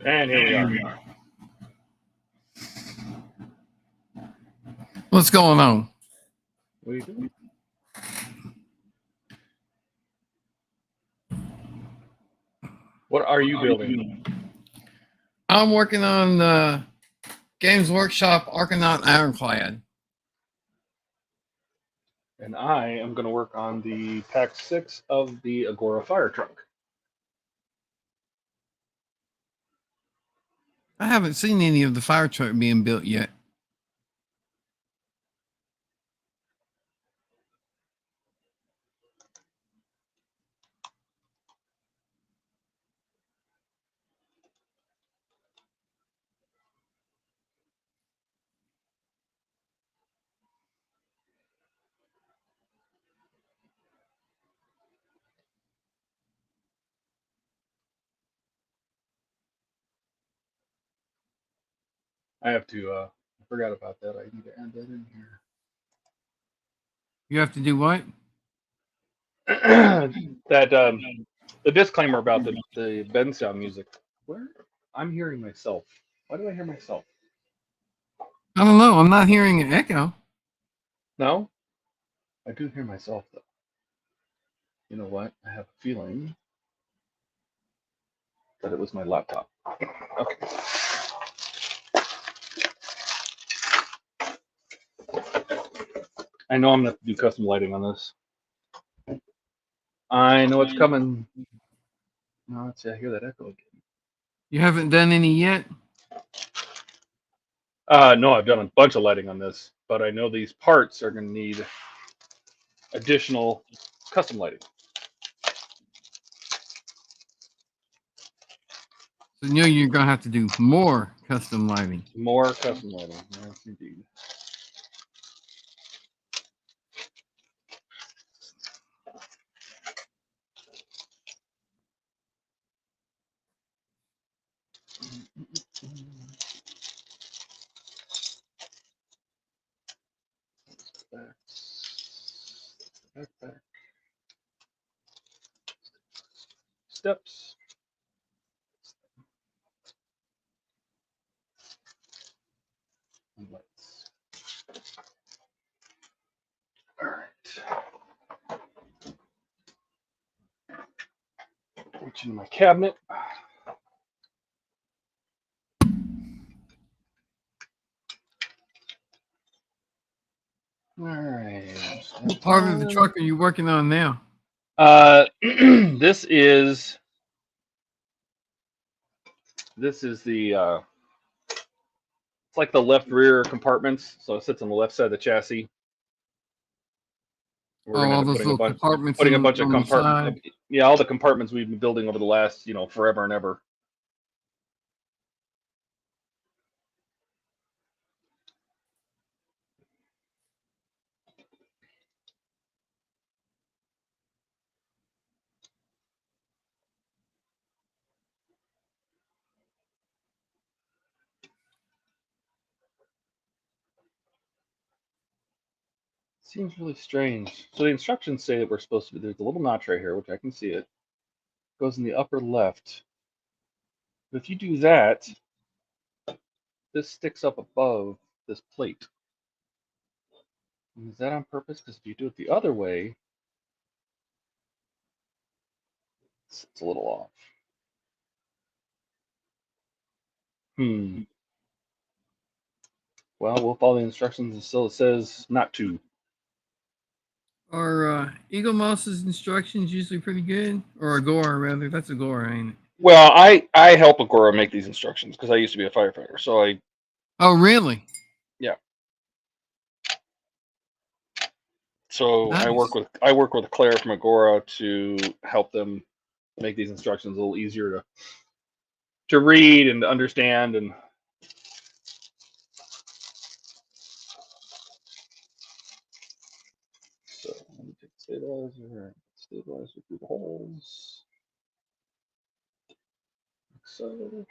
And here we are. What's going on? What are you doing? What are you building? I'm working on Games Workshop Arkanaut Ironclad. And I am going to work on the Pack 6 of the Agora Firetruck. I haven't seen any of the Firetruck being built yet. I have to, I forgot about that. I need to add that in here. You have to do what? That the disclaimer about the Ben sound music. Where I'm hearing myself. Why do I hear myself? I don't know. I'm not hearing an echo. No, I do hear myself though. You know what? I have a feeling that it was my laptop. Okay. I know I'm gonna have to do custom lighting on this. I know it's coming. No, let's see. I hear that echo again. You haven't done any yet? No, I've done a bunch of lighting on this, but I know these parts are going to need additional custom lighting. So you know you're going to have to do more custom lighting. More custom lighting. Yes, indeed. Back. Steps. And lights. All right. Reach into my cabinet. All right. What part of the truck are you working on now? This is the it's like the left rear compartments, so it sits on the left side of the chassis. We're gonna all end up those little compartments putting a bunch of on the compartments. side. Yeah, all the compartments we've been building over the last, forever and ever. Seems really strange. So the instructions say that we're supposed to be, there's a little notch right here, which I can see it. Goes in the upper left. But if you do that, this sticks up above this plate. And is that on purpose? Because if you do it the other way, it's a little off. Well, we'll follow the instructions until it says not to. Are Eagle Mouse's instructions usually pretty good? Or Agora, rather. That's Agora, ain't it? Well, I help Agora make these instructions because I used to be a firefighter. So Oh, really? Yeah. So nice. I work with Claire from Agora to help them make these instructions a little easier to read and to understand. And so let me take the stabilizer through the holes. Like so.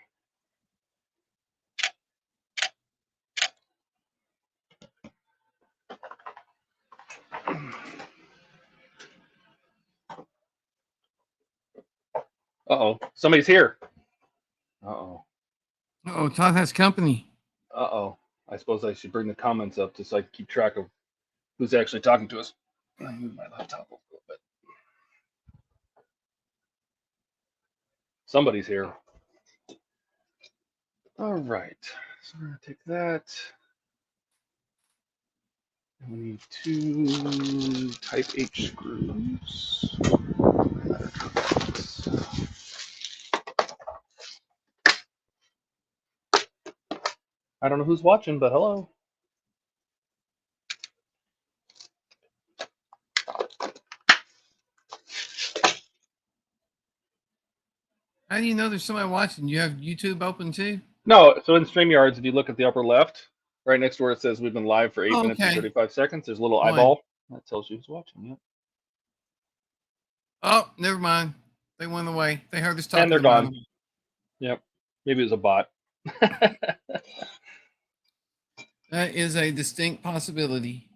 Uh-oh, somebody's here. Uh-oh. Oh, Todd has company. Uh-oh. I suppose I should bring the comments up just so I can keep track of who's actually talking to us. Let me move my laptop a little bit. Somebody's here. All right. So we're going to take that. And we need 2 type H screws. I don't know who's watching, but hello. How do you know there's somebody watching? You have YouTube open too? No, so in StreamYards, if you look at the upper left, right next to where it says we've been live for 8 Oh, minutes and okay. 35 seconds, there's a little Fine. eyeball. That tells you who's watching. Yep. Oh, never mind. They went away. They heard us talking And they're about gone. them. Yep. Maybe it was a bot. That is a distinct possibility.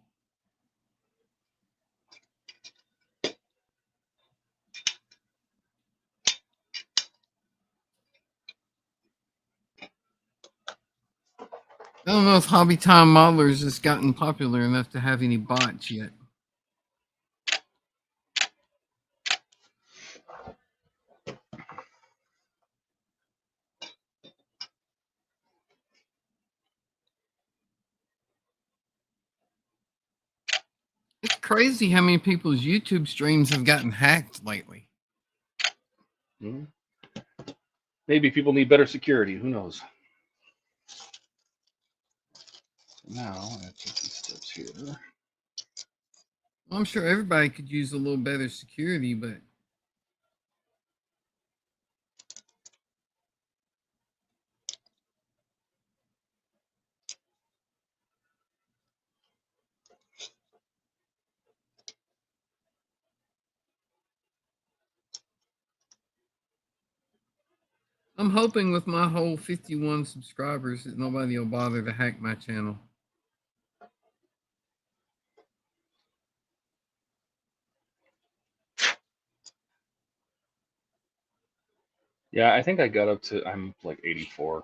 I don't know if Hobby Time Modelers has gotten popular enough to have any bots yet. It's crazy how many people's YouTube streams have gotten hacked lately. Maybe people need better security. Who knows? Now, I take these steps here. I'm sure everybody could use a little better security, but I'm hoping with my whole 51 subscribers that nobody will bother to hack my channel. Yeah, I think I got up to, I'm like 84.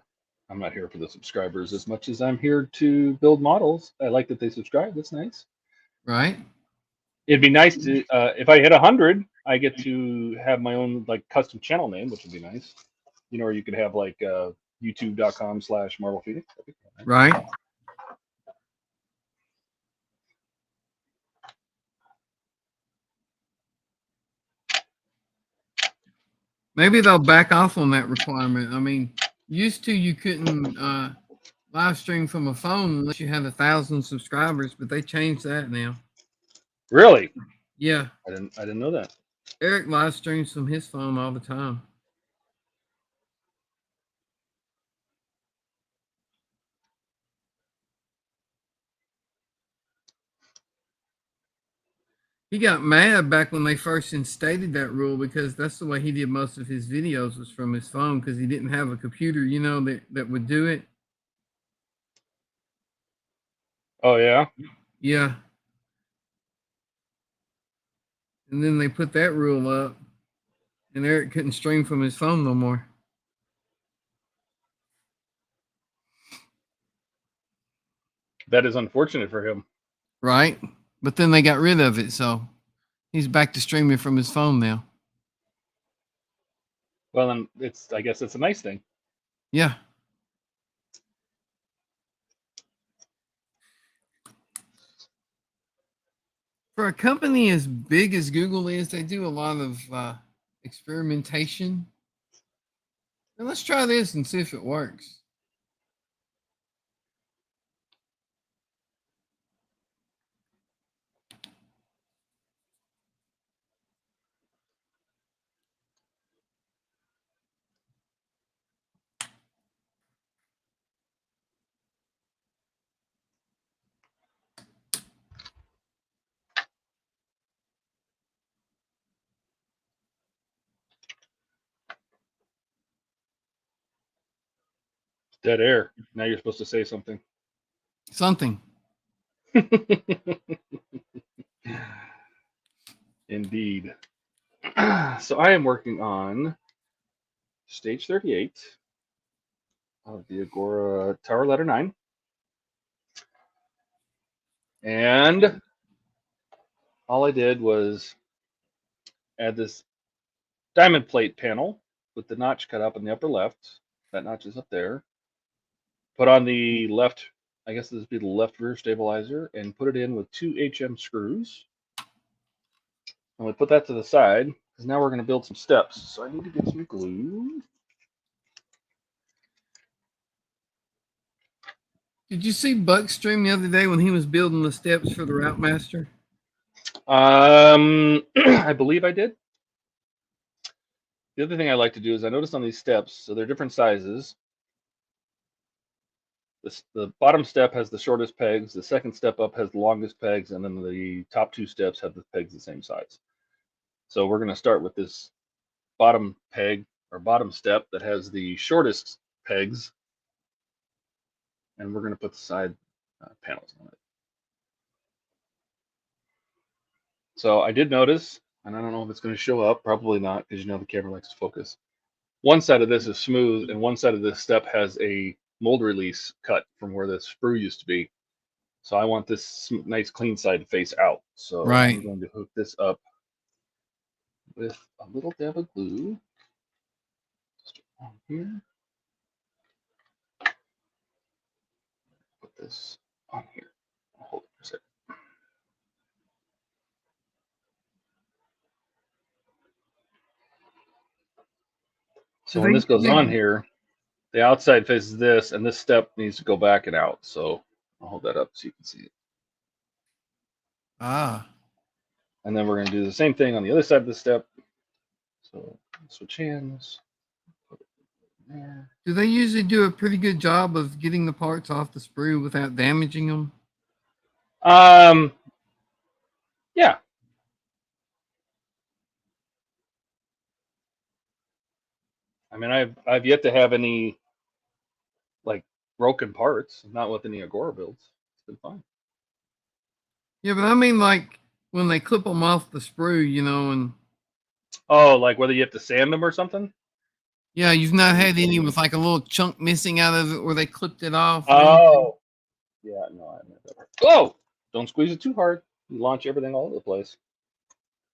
I'm not here for the subscribers as much as I'm here to build models. I like that they subscribe. That's nice. Right? It'd be nice to, if I hit 100, I get to have my own like custom channel name, which would be nice. You know, or you could have like youtube.com/MarvelPhx. Right? Maybe they'll back off on that requirement. I mean, used to you couldn't live stream from a phone unless you had 1,000 subscribers, but they changed that now. Really? Yeah. I didn't know that. Eric live streams from his phone all the time. He got mad back when they first instated that rule because that's the way he did most of his videos was from his phone because he didn't have a computer, you know, that would do it. Oh yeah. Yeah. And then they put that rule up, and Eric couldn't stream from his phone no more. That is unfortunate for him. Right? But then they got rid of it, so he's back to streaming from his phone now. Well, then I guess it's a nice thing. Yeah. For a company as big as Google is, they do a lot of experimentation. Now let's try this and see if it works. Dead air. Now you're supposed to say something. Something. Indeed. So I am working on stage 38. of the Agora Tower Ladder 9. And all I did was add this diamond plate panel with the notch cut up in the upper left. That notch is up there. Put on the left, I guess this would be the left rear stabilizer, and put it in with 2 HM screws. And we put that to the side, because now we're going to build some steps. So I need to get some glue. Did you see Buck's stream the other day when he was building the steps for the Route Master? I believe I did. The other thing I like to do is I noticed on these steps, so they're different sizes. The bottom step has the shortest pegs, the second step up has the longest pegs, and then the top 2 steps have the pegs the same size. So we're going to start with this bottom peg or bottom step that has the shortest pegs, and we're going to put the side panels on it. So I did notice, and I don't know if it's going to show up, probably not, because you know the camera likes to focus. One side of this is smooth, and one side of this step has a mold release cut from where the sprue used to be. So I want this nice clean side to face out. So Right. I'm going to hook this up with a little dab of glue. Just on here. Put this on here. I'll hold it for a second. So when this goes on here, the outside faces this, and this step needs to go back and out. So I'll hold that up so you can see it. Ah. And then we're going to do the same thing on the other side of the step. So switch hands. Put it there. Do they usually do a pretty good job of getting the parts off the sprue without damaging them? Yeah. I mean, I've yet to have any like broken parts, not with any Agora builds. It's been fine. Yeah, but I mean, like when they clip them off the sprue, you know, and oh, like whether you have to sand them or something. Yeah, you've not had any with like a little chunk missing out of it where they clipped it off. Oh, yeah, no, I haven't had that part. Oh, don't squeeze it too hard. You launch everything all over the place.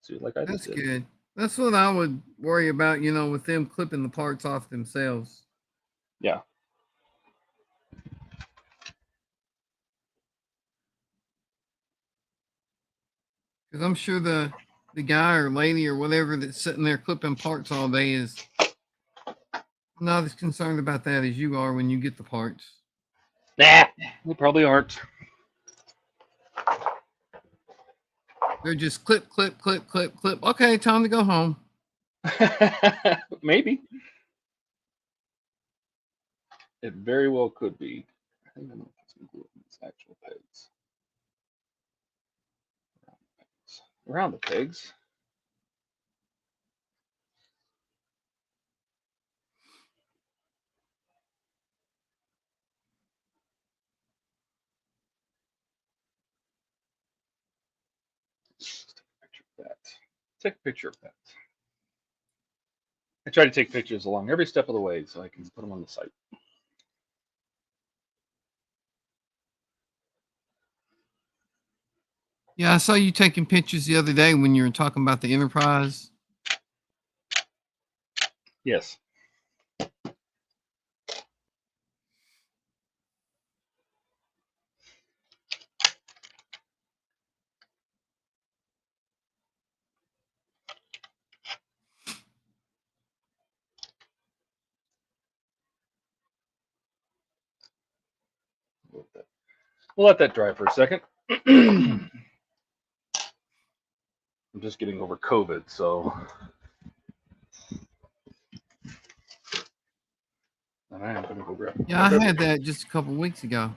See, like I That's just did. good. That's what I would worry about, you know, with them clipping the parts off themselves. Yeah. Because I'm sure the guy or lady or whatever that's sitting there clipping parts all day is not as concerned about that as you are when you get the parts. Nah, they probably aren't. They're just clip, clip, clip, clip, clip. Okay, time to go home. Maybe. It very well could be. I think I'm going to put some glue in these actual pegs. Around the pegs. Take a picture of that. I try to take pictures along every step of the way so I can put them on the site. Yeah, I saw you taking pictures the other day when you were talking about the Enterprise. Yes. We'll let that dry for a second. I'm just getting over COVID, so. And I am going to go grab. Yeah, I had that just a couple weeks ago.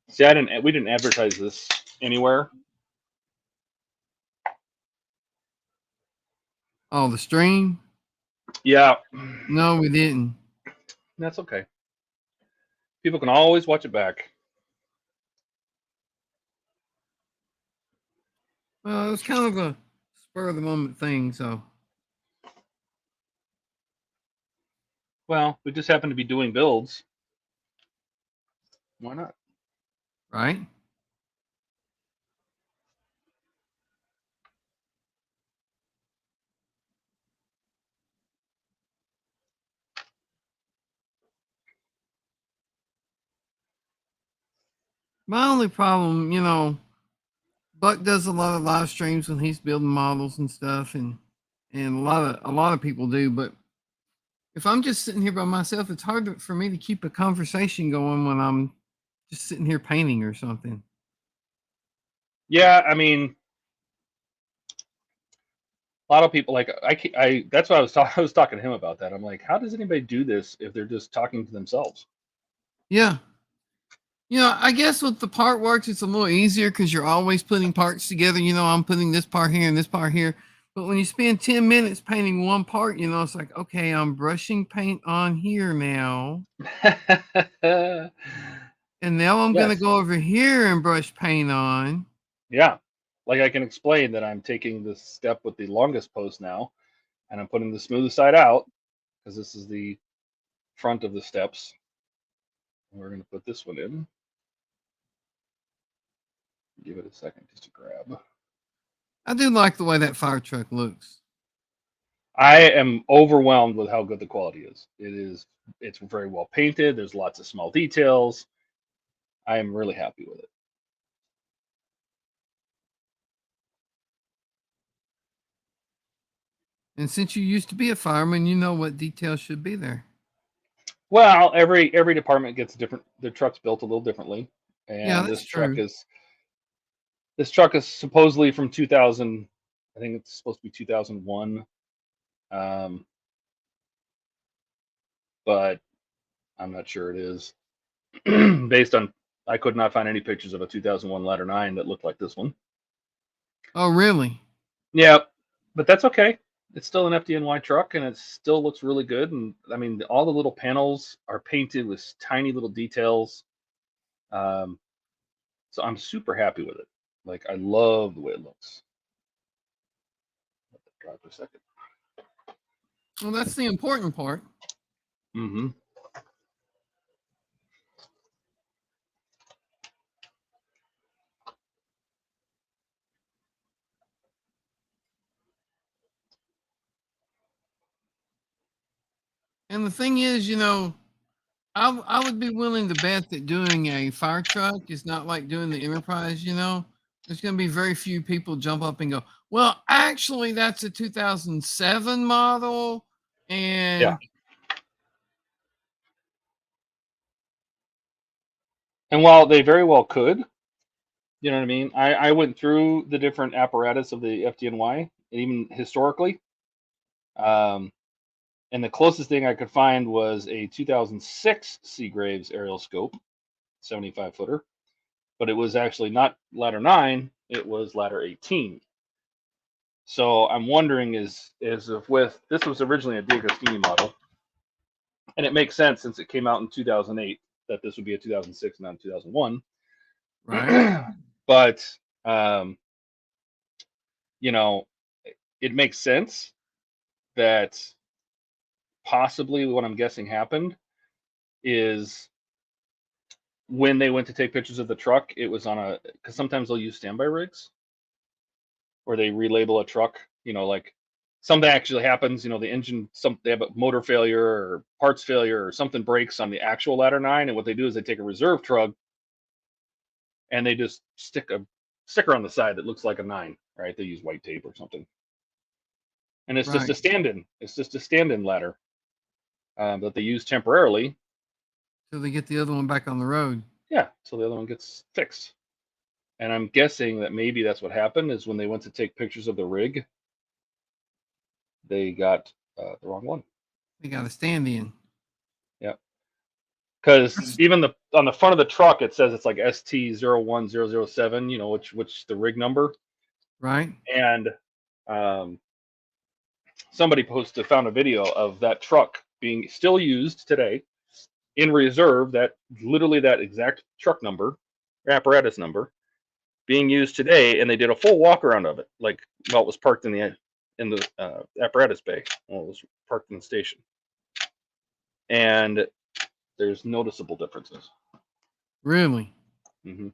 See, we didn't advertise this anywhere. Oh, the stream? Yeah. No, we didn't. That's okay. People can always watch it back. Well, it was kind of a spur of the moment thing, so Well, we just happen to be doing builds. Why not? right. My only problem, Buck does a lot of live streams when he's building models and stuff, and a lot of people do. But if I'm just sitting here by myself, it's hard for me to keep a conversation going when I'm just sitting here painting or something. Yeah, I mean, a lot of people like I. That's what I was talking. I was talking to him about that. I'm like, how does anybody do this if they're just talking to themselves? Yeah. I guess with the part works, it's a little easier because you're always putting parts together. I'm putting this part here and this part here. But when you spend 10 minutes painting one part, it's like, okay, I'm brushing paint on here now. And now I'm going to Yes. go over here and brush paint on. Yeah. Like I can explain that I'm taking this step with the longest post now, and I'm putting the smooth side out because this is the front of the steps. We're going to put this one in. Give it a second just to grab. I do like the way that fire truck looks. I am overwhelmed with how good the quality is. It's very well painted. There's lots of small details. I am really happy with it. And since you used to be a fireman, you know what details should be there. Well, every department gets different. Their truck's built a little differently, Yeah, and that's true. this truck is supposedly from 2000. I think it's supposed to be 2001, but I'm not sure it is. Based on, I could not find any pictures of a 2001 Ladder 9 that looked like this one. Oh, really? Yeah, but that's okay. It's still an FDNY truck, and it still looks really good. And I mean, all the little panels are painted with tiny little details. Um, so I'm super happy with it. Like I love the way it looks. Let that dry for a second. Well, that's the important part. Mm-hmm. And the thing is, I would be willing to bet that doing a fire truck is not like doing the Enterprise. There's going to be very few people jump up and go, well, actually, that's a 2007 model. Yeah. And And while they very well could, you know what I mean? I went through the different apparatus of the FDNY, and even historically. Um, and the closest thing I could find was a 2006 Seagraves aerial scope, 75 footer, but it was actually not ladder 9, it was ladder 18. So I'm wondering is if with this was originally a D'Agostini model, and it makes sense since it came out in 2008 that this would be a 2006, not 2001. right. But um, you know, it makes sense that possibly what I'm guessing happened is when they went to take pictures of the truck, it was on because sometimes they'll use standby rigs or they relabel a truck, like something actually happens, the engine, they have a motor failure or parts failure or something breaks on the actual ladder 9. And what they do is they take a reserve truck and they just stick a sticker on the side that looks like a 9, right? They use white tape or something. And it's just Right. a stand-in. It's just a stand-in ladder that they use temporarily. So they get the other one back on the road. Yeah, so the other one gets fixed. And I'm guessing that maybe that's what happened is when they went to take pictures of the rig, they got the wrong one. They got a stand in. Yeah, because even on the front of the truck it says it's like ST01007, which the rig number. Right. And somebody found a video of that truck being still used today in reserve. That literally that exact truck number, apparatus number, being used today, and they did a full walk around of it, like while it was parked in the apparatus bay while it was parked in the station. And there's noticeable differences. Really? Mm-hmm.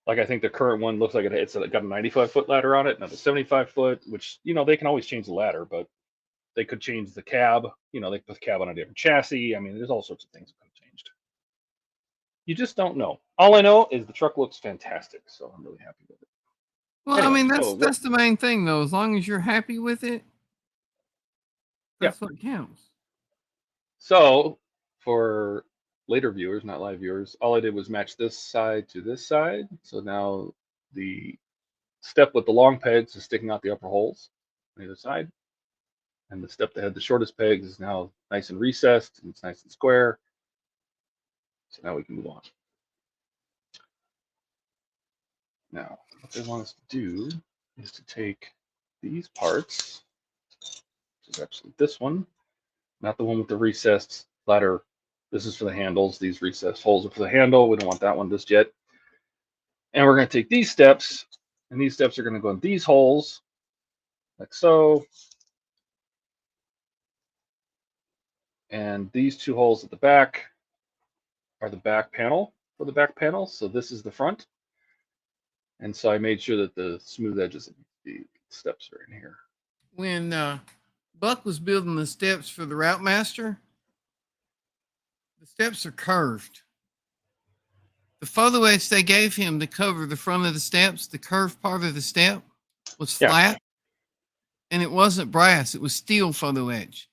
Like, I think the current one looks like it's got a 95-foot ladder on it, not a 75-foot, which, they can always change the ladder, but they could change the cab. They put the cab on a different chassis. I mean, there's all sorts of things that could have changed. You just don't know. All I know is the truck looks fantastic, so I'm really happy with it. Well, Anyway, I mean, that's the main thing, though. As long as you're happy with it, that's what counts. So, for later viewers, not live viewers, all I did was match this side to this side. So now the step with the long pegs is sticking out the upper holes on the other side. And the step that had the shortest pegs is now nice and recessed, and it's nice and square. So now we can move on. Now, what they want us to do is to take these parts, which is actually this one, not the one with the recessed ladder. This is for the handles. These recessed holes are for the handle. We don't want that one just yet. And we're going to take these steps, and these steps are going to go in these holes, like so. And these two holes at the back are the back panel for the back panel. So this is the front. And so I made sure that the smooth edges of the steps are in here. When Buck was building the steps for the Route Master, the steps are curved. The photo edge they gave him to cover the front of the steps, the curved part of the step, was flat, and it wasn't brass. It was steel photo edge.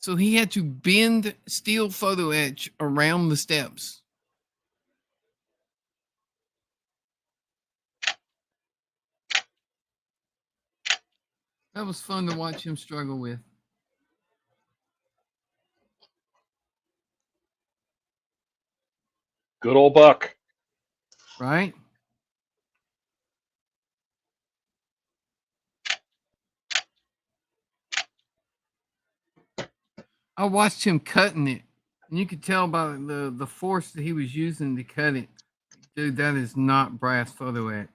So he had to bend steel photo edge around the steps. That was fun to watch him struggle with. Good old Buck. Right? I watched him cutting it, and you could tell by the force that he was using to cut it. Dude, that is not brass photo etch.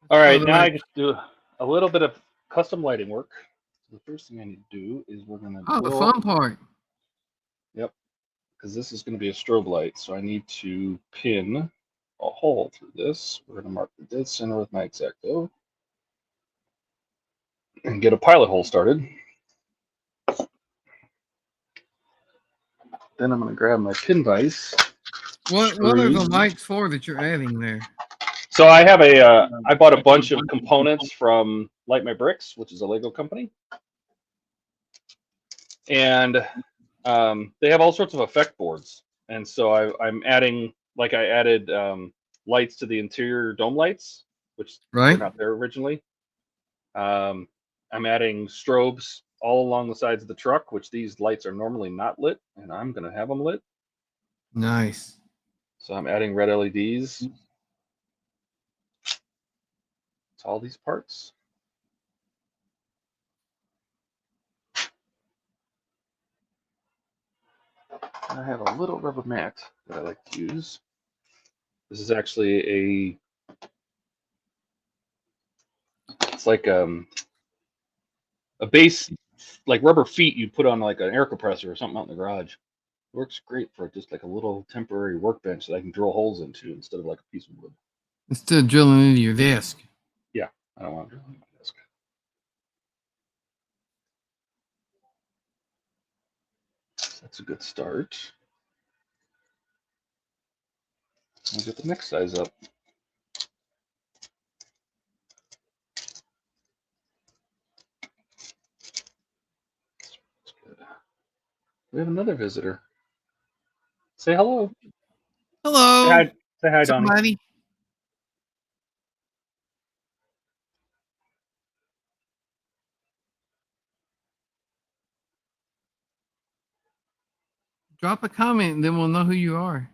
All right, now I just do a little bit of custom lighting work. So the first thing I need to do is we're going to the fun part. Yep, because this is going to be a strobe light. So I need to pin a hole through this. We're going to mark the dead center with my X-Acto and get a pilot hole started. Then I'm going to grab my pin vise. What are the lights for that you're adding there? So I have I bought a bunch of components from Light My Bricks, which is a Lego company. And they have all sorts of effect boards. And so I'm adding, like I added lights to the interior dome lights, which were not there originally. I'm adding strobes all along the sides of the truck, which these lights are normally not lit, and I'm going to have them lit. Nice. So I'm adding red LEDs to all these parts. I have a little rubber mat that I like to use. This is actually it's like a base, like rubber feet you put on like an air compressor or something out in the garage. It works great for just like a little temporary workbench that I can drill holes into instead of like a piece of wood. Instead of drilling into your desk. Yeah, I don't want to drill into my desk. That's a good start. I'll get the next size up. That's good. We have another visitor. Say hello. Hello. Say hi, Donnie. Somebody. Drop a comment and then we'll know who you are.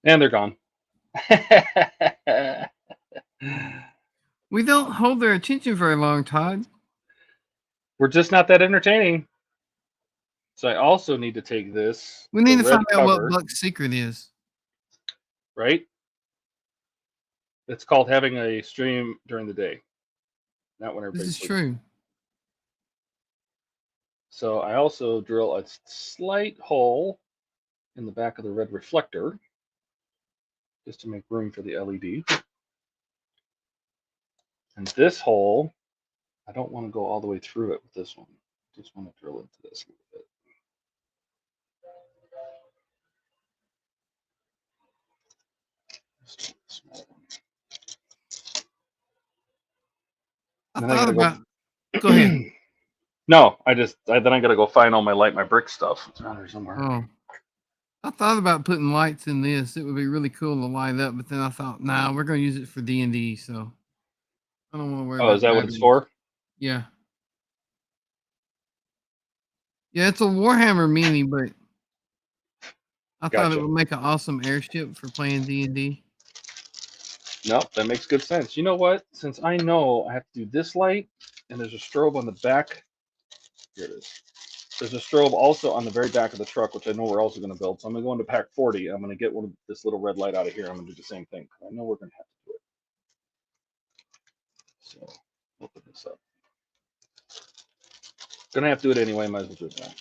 And they're gone. We don't hold their attention very long, Todd. We're just not that entertaining. So I also need to take this. We need the to red find out cover, what Buck's secret is. right? It's called having a stream during the day, not when This everybody's is sleeping. true. So I also drill a slight hole in the back of the red reflector, just to make room for the LED. And this hole, I don't want to go all the way through it with this one. Just want to drill into this a little bit. Small one. I Then thought gotta about. Go ahead. No, then I gotta go find all my light my brick stuff. It's around here somewhere. Oh, I thought about putting lights in this. It would be really cool to light up, but then I thought, nah, we're gonna use it for D&D, so I don't want to worry Oh, about is that what it's batteries. for? Yeah. Yeah, it's a Warhammer mini, but I thought it Gotcha. would make an awesome airship for playing D&D. No, that makes good sense. You know what? Since I know I have to do this light, and there's a strobe on the back. Here it is. There's a strobe also on the very back of the truck, which I know we're also going to build. So I'm going to go into pack 40. I'm going to get this little red light out of here. I'm going to do the same thing. I know we're going to have to do it. So open this up. Gonna have to do it anyway. Might as well do it now.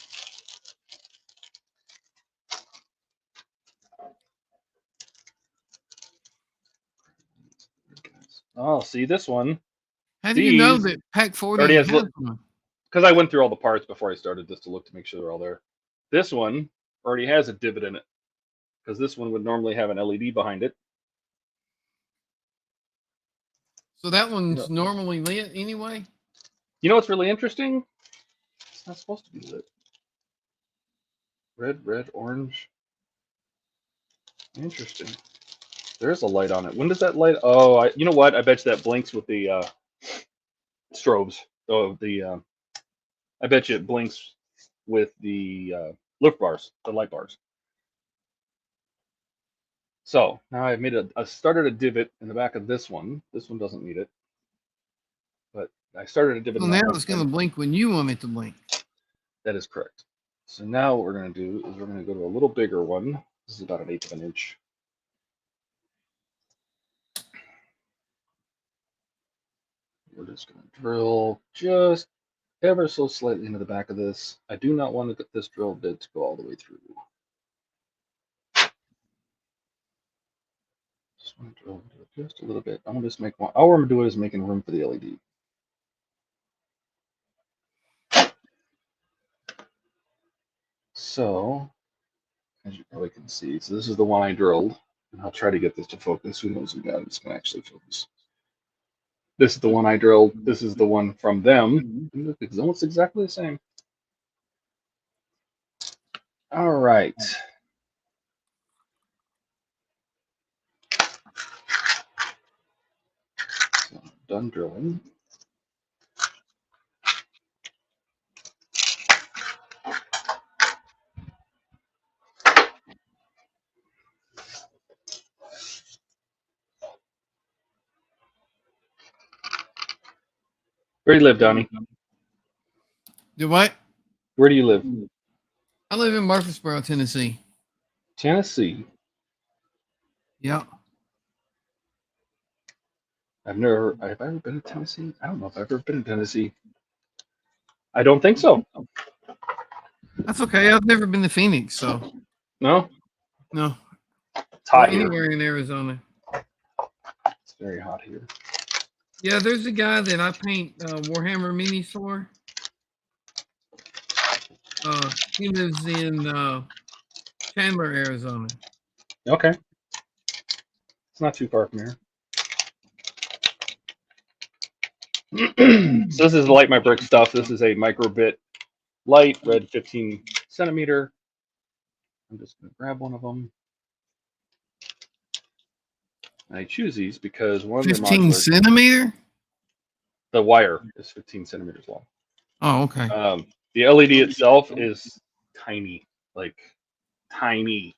Oh, see this one. How do you know These that pack 40 already has has one? because I went through all the parts before I started just to look to make sure they're all there. This one already has a divot in it because this one would normally have an LED behind it. So that one's normally lit anyway? You know what's really interesting? It's not supposed to be lit. Red, orange. Interesting. There's a light on it. When does that light? Oh, you know what? I bet you that blinks with the strobes. Oh, I bet you it blinks with the lift bars, the light bars. So now I've made I started a divot in the back of this one. This one doesn't need it, but I started a divot. So in now that one it's going to blink when you want it to blink. That is correct. So now what we're going to do is we're going to go to a little bigger one. This is about 1/8 of an inch. We're just going to drill just ever so slightly into the back of this. I do not want to get this drill bit to go all the way through. Just want to drill into it just a little bit. I'm going to just make one. All we're going to do is making room for the LED. So, as you probably can see, so this is the one I drilled. And I'll try to get this to focus. Who knows if it's going to actually focus. This is the one I drilled. This is the one from them. It's almost exactly the same. All right. So done drilling. Where do you live, Donnie? Do what? Where do you live? I live in Murfreesboro, Tennessee. Tennessee. Yeah. Have I ever been to Tennessee? I don't know if I've ever been to Tennessee. I don't think so. That's okay. I've never been to Phoenix, so. No? No. It's hot or here. anywhere in Arizona. It's very hot here. Yeah, there's a guy that I paint Warhammer minis for. He lives in Chandler, Arizona. Okay. It's not too far from here. So this is light my brick stuff. This is a microbit light, red 15 centimeter. I'm just going to grab one of them. And I choose these because one, 15 centimeter? The wire is 15 centimeters long. Oh, okay. The LED itself is tiny, like tiny.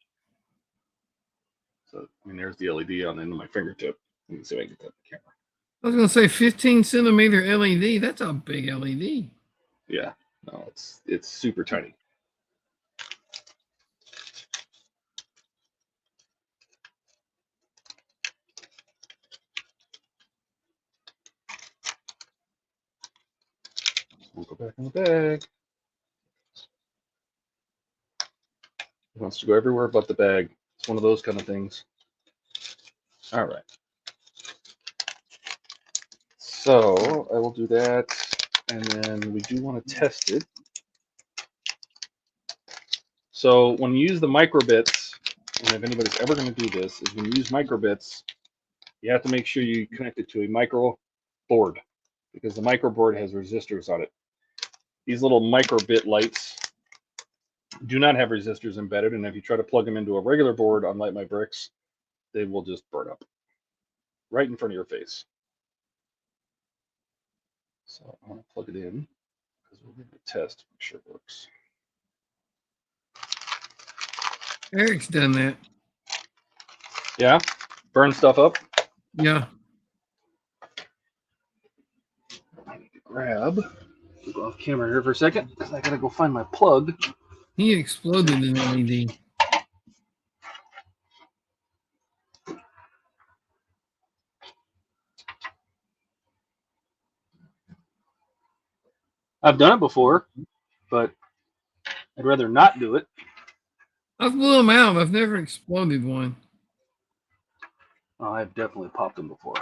So, I mean, there's the LED on the end of my fingertip. Let me see if I can get that on the camera. I was going to say 15 centimeter LED. That's a big LED. Yeah, no, it's super tiny. We'll go back in the bag. It wants to go everywhere but the bag. It's one of those kind of things. All right. So I will do that, and then we do want to test it. So when you use the microbits, and if anybody's ever going to do this, is when you use microbits, you have to make sure you connect it to a micro board, because the micro board has resistors on it. These little microbit lights do not have resistors embedded, and if you try to plug them into a regular board on Light My Bricks, they will just burn up right in front of your face. So I'm going to plug it in because we're going to test, make sure it works. Eric's done that. Yeah, burn stuff up. Yeah. I need to grab. Go off camera here for a second because I gotta go find my plug. He exploded an LED. I've done it before, but I'd rather not do it. I've blew them out. I've never exploded one. Oh, I've definitely popped them before.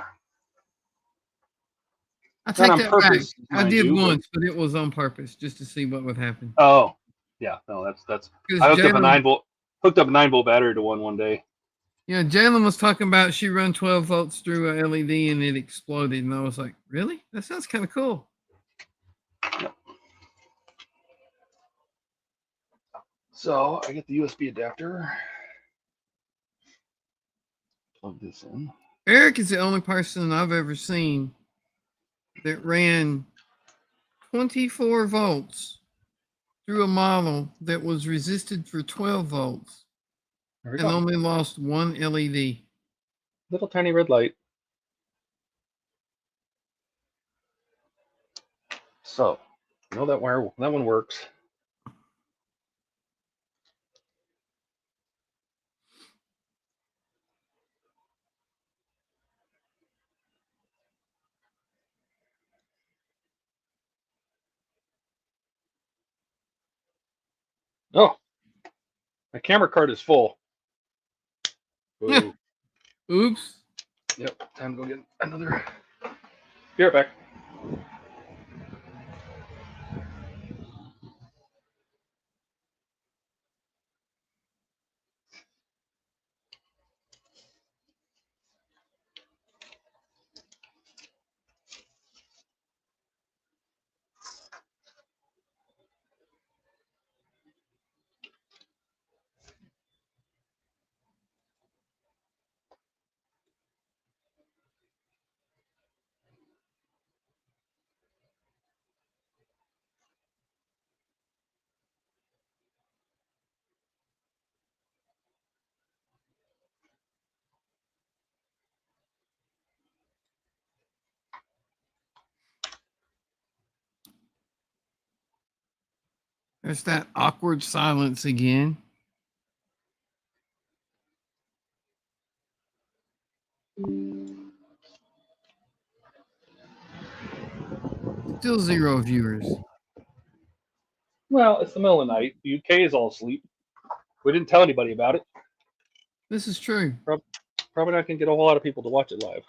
I take on that purpose, back. I mind did you, once, but it was on purpose just to see what would happen. Oh, yeah, no, that's. I hooked up a 9-volt battery to one day. Yeah, Jalen was talking about she run 12 volts through a LED and it exploded, and I was like, really? That sounds kind of cool. Yep. So I get the USB adapter. Plug this in. Eric is the only person I've ever seen that ran 24 volts through a model that was resisted for 12 volts and only lost one LED. Little tiny red light. So, you know that one works. Oh, my camera card is full. Oops. Yep, time to go get another. Be right back. There's that awkward silence again. Still 0 viewers. Well, it's the middle of the night. The UK is all asleep. We didn't tell anybody about it. This is true. Probably not going to get a whole lot of people to watch it live.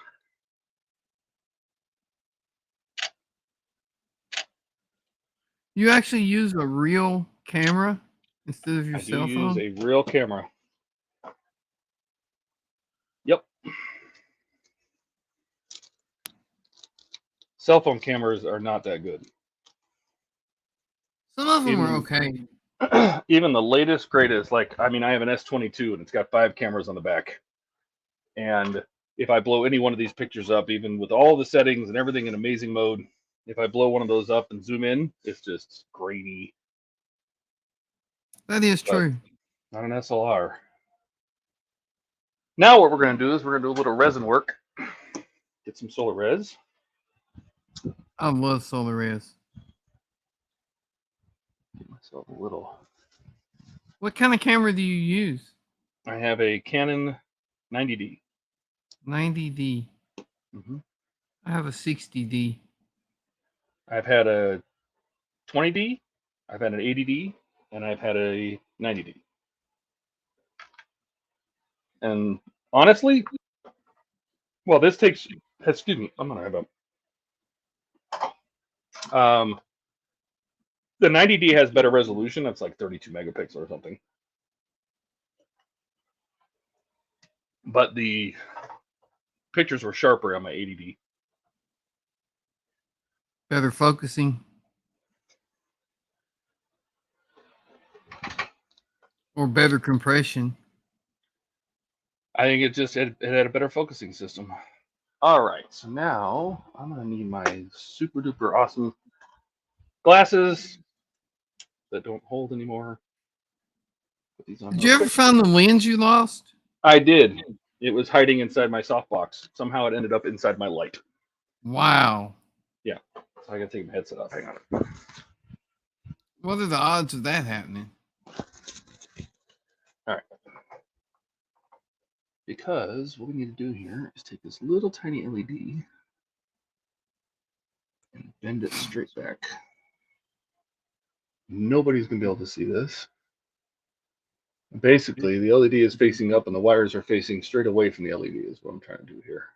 You actually use a real camera instead of your cell phone? I do use a real camera. Yep. Cell phone cameras are not that good. Some of them are okay. Even the latest, greatest, like, I mean, I have an S22 and it's got 5 cameras on the back. And if I blow any one of these pictures up, even with all the settings and everything in amazing mode, if I blow one of those up and zoom in, it's just grainy. That is true. Not an SLR. Now what we're going to do is we're going to do a little resin work. Get some solar res. I love solar res. Get myself a little. What kind of camera do you use? I have a Canon 90D. 90D. Mm-hmm. I have a 60D. I've had a 20D, I've had an 80D, and I've had a 90D. And honestly, well, this takes, excuse me, I'm going to have a, the 90D has better resolution. It's like 32 megapixels or something. But the pictures were sharper on my 80D. Better focusing. Or better compression. I think it had a better focusing system. All right, so now I'm going to need my super duper awesome glasses that don't hold anymore. Put these on Did real you ever quick. find the lens you lost? I did. It was hiding inside my softbox. Somehow it ended up inside my light. Wow. Yeah, so I got to take my headset off. Hang on. What are the odds of that happening? All right. Because what we need to do here is take this little tiny LED and bend it straight back. Nobody's going to be able to see this. Basically, the LED is facing up and the wires are facing straight away from the LED is what I'm trying to do here.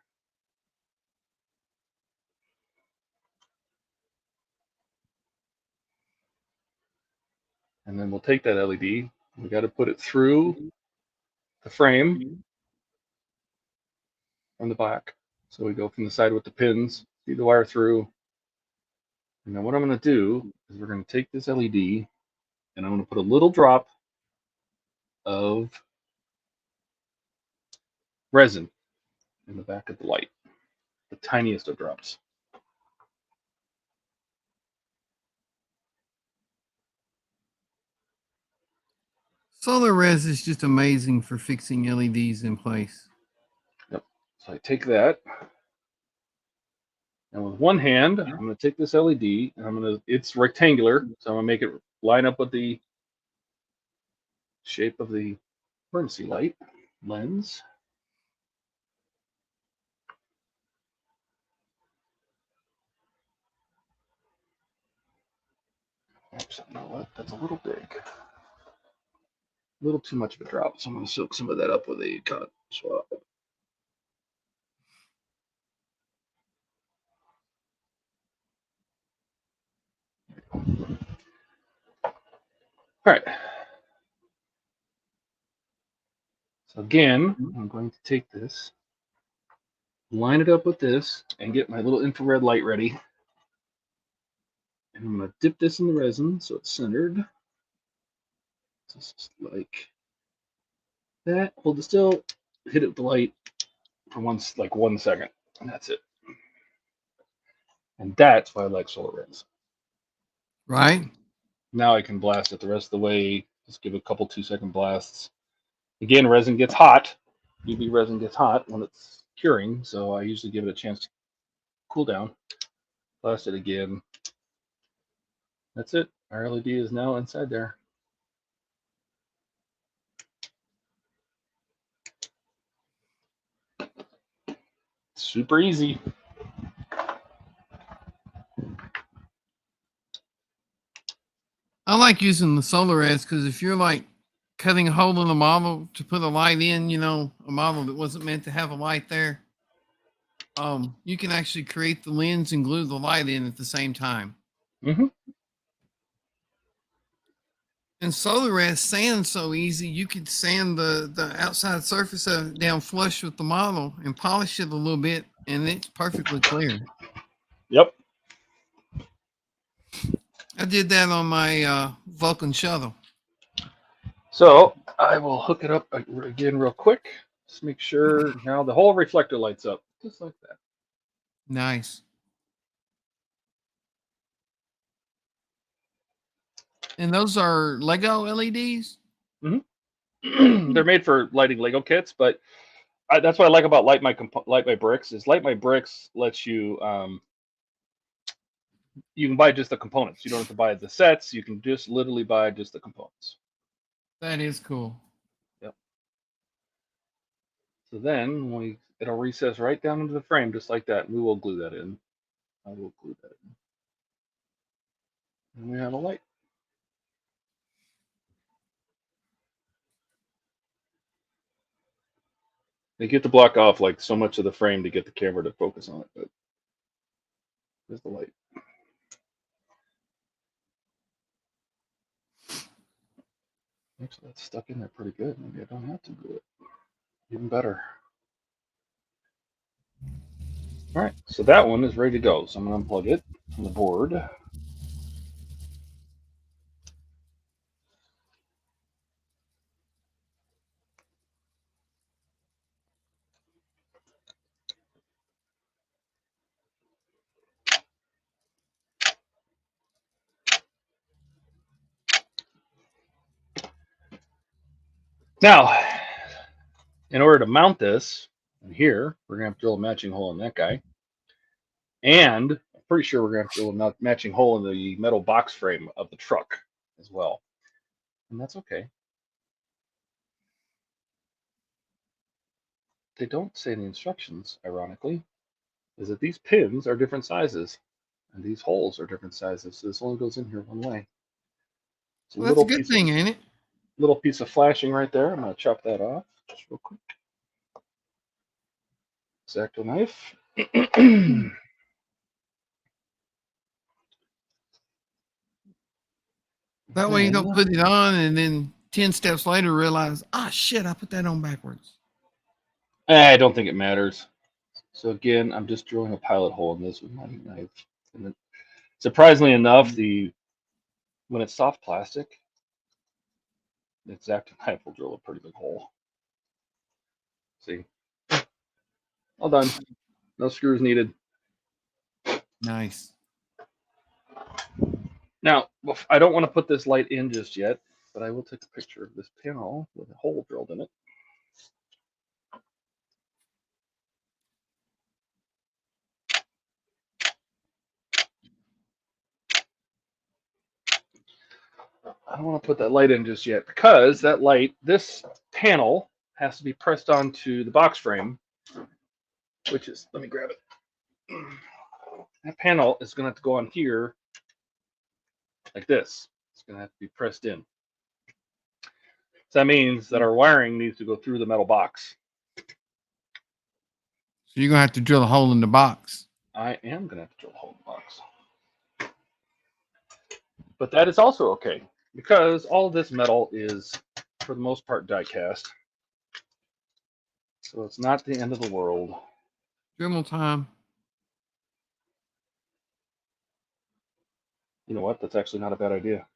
And then we'll take that LED. We got to put it through the frame from the back. So we go from the side with the pins, feed the wire through. And then what I'm going to do is we're going to take this LED and I'm going to put a little drop of resin in the back of the light, the tiniest of drops. Solar res is just amazing for fixing LEDs in place. Yep. So I take that, and with one hand, I'm going to take this LED, and it's rectangular, so I'm going to make it line up with the shape of the emergency light lens. Oops, you know what? That's a little big. A little too much of a drop, so I'm going to soak some of that up with a cotton swab. All right. So again, I'm going to take this, line it up with this, and get my little infrared light ready. And I'm going to dip this in the resin so it's centered. Just like that. Hold it still, hit it with the light for 1 second, and that's it. And that's why I like solar res. Right? Now I can blast it the rest of the way. Just give it a couple 2-second blasts. Again, resin gets hot. UV resin gets hot when it's curing, so I usually give it a chance to cool down. Blast it again. That's it. Our LED is now inside there. Super easy. I like using the solar res because if you're like cutting a hole in a model to put a light in, a model that wasn't meant to have a light there, you can actually create the lens and glue the light in at the same time. Mm-hmm. And solar res sands so easy, you could sand the outside surface down flush with the model and polish it a little bit, and it's perfectly clear. Yep. I did that on my Vulcan shuttle. So I will hook it up again real quick. Just make sure now the whole reflector lights up, just like that. Nice. And those are Lego LEDs? Mm-hmm. They're made for lighting Lego kits, but That's what I like about Light My Bricks is Light My Bricks lets you you can buy just the components. You don't have to buy the sets. You can just literally buy just the components. That is cool. Yep. So then it'll recess right down into the frame just like that. And we will glue that in. I will glue that in. And we have a light. They get to block off like so much of the frame to get the camera to focus on it, but there's the light. Actually, that's stuck in there pretty good. Maybe I don't have to glue it. Even better. All right, so that one is ready to go. So I'm going to unplug it from the board. Now, in order to mount this in here, we're going to have to drill a matching hole in that guy. And I'm pretty sure we're going to have to drill a matching hole in the metal box frame of the truck as well. And that's okay. They don't say in the instructions, ironically, is that these pins are different sizes and these holes are different sizes. So this only goes in here one way. It's Well, that's a good thing, ain't it? Little piece of flashing right there. I'm going to chop that off just real quick. X-Acto knife. That way you don't put it on and then 10 steps later realize, ah, shit, I put that on backwards. I don't think it matters. So again, I'm just drilling a pilot hole in this with my knife. And then, surprisingly enough, when it's soft plastic, the X-Acto knife will drill a pretty big hole. See? All done. No screws needed. Nice. Now, I don't want to put this light in just yet, but I will take a picture of this panel with a hole drilled in it. I don't want to put that light in just yet because that light, this panel has to be pressed onto the box frame, which is, let me grab it. That panel is going to have to go on here like this. It's going to have to be pressed in. So that means that our wiring needs to go through the metal box. So you're going to have to drill a hole in the box. I am going to have to drill a hole in the box. But that is also okay because all of this metal is, for the most part, die cast. So it's not the end of the world. Dremel time. You know what? That's actually not a bad idea.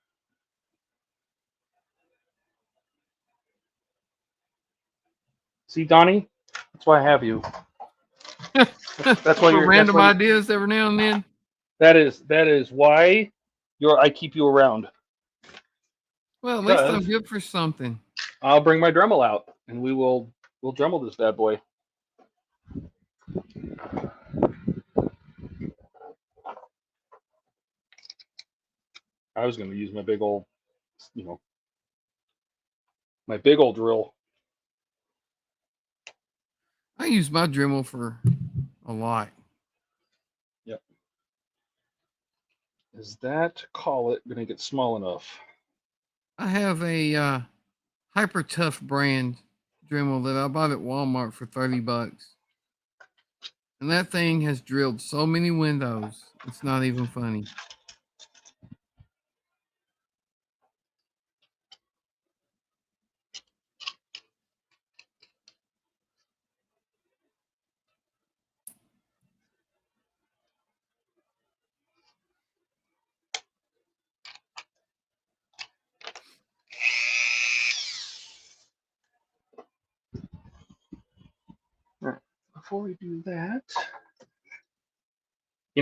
See, Donnie? That's why I have you. That's why you're random ideas every now and then. That is why I keep you around. Well, at least I'm good for something. I'll bring my Dremel out and we'll Dremel this bad boy. I was going to use my big old, my big old drill. I use my Dremel for a lot. Yep. Is that collet going to get small enough? I have a Hyper Tough brand Dremel that I bought at Walmart for $30. And that thing has drilled so many windows. It's not even funny. All right. Before we do that,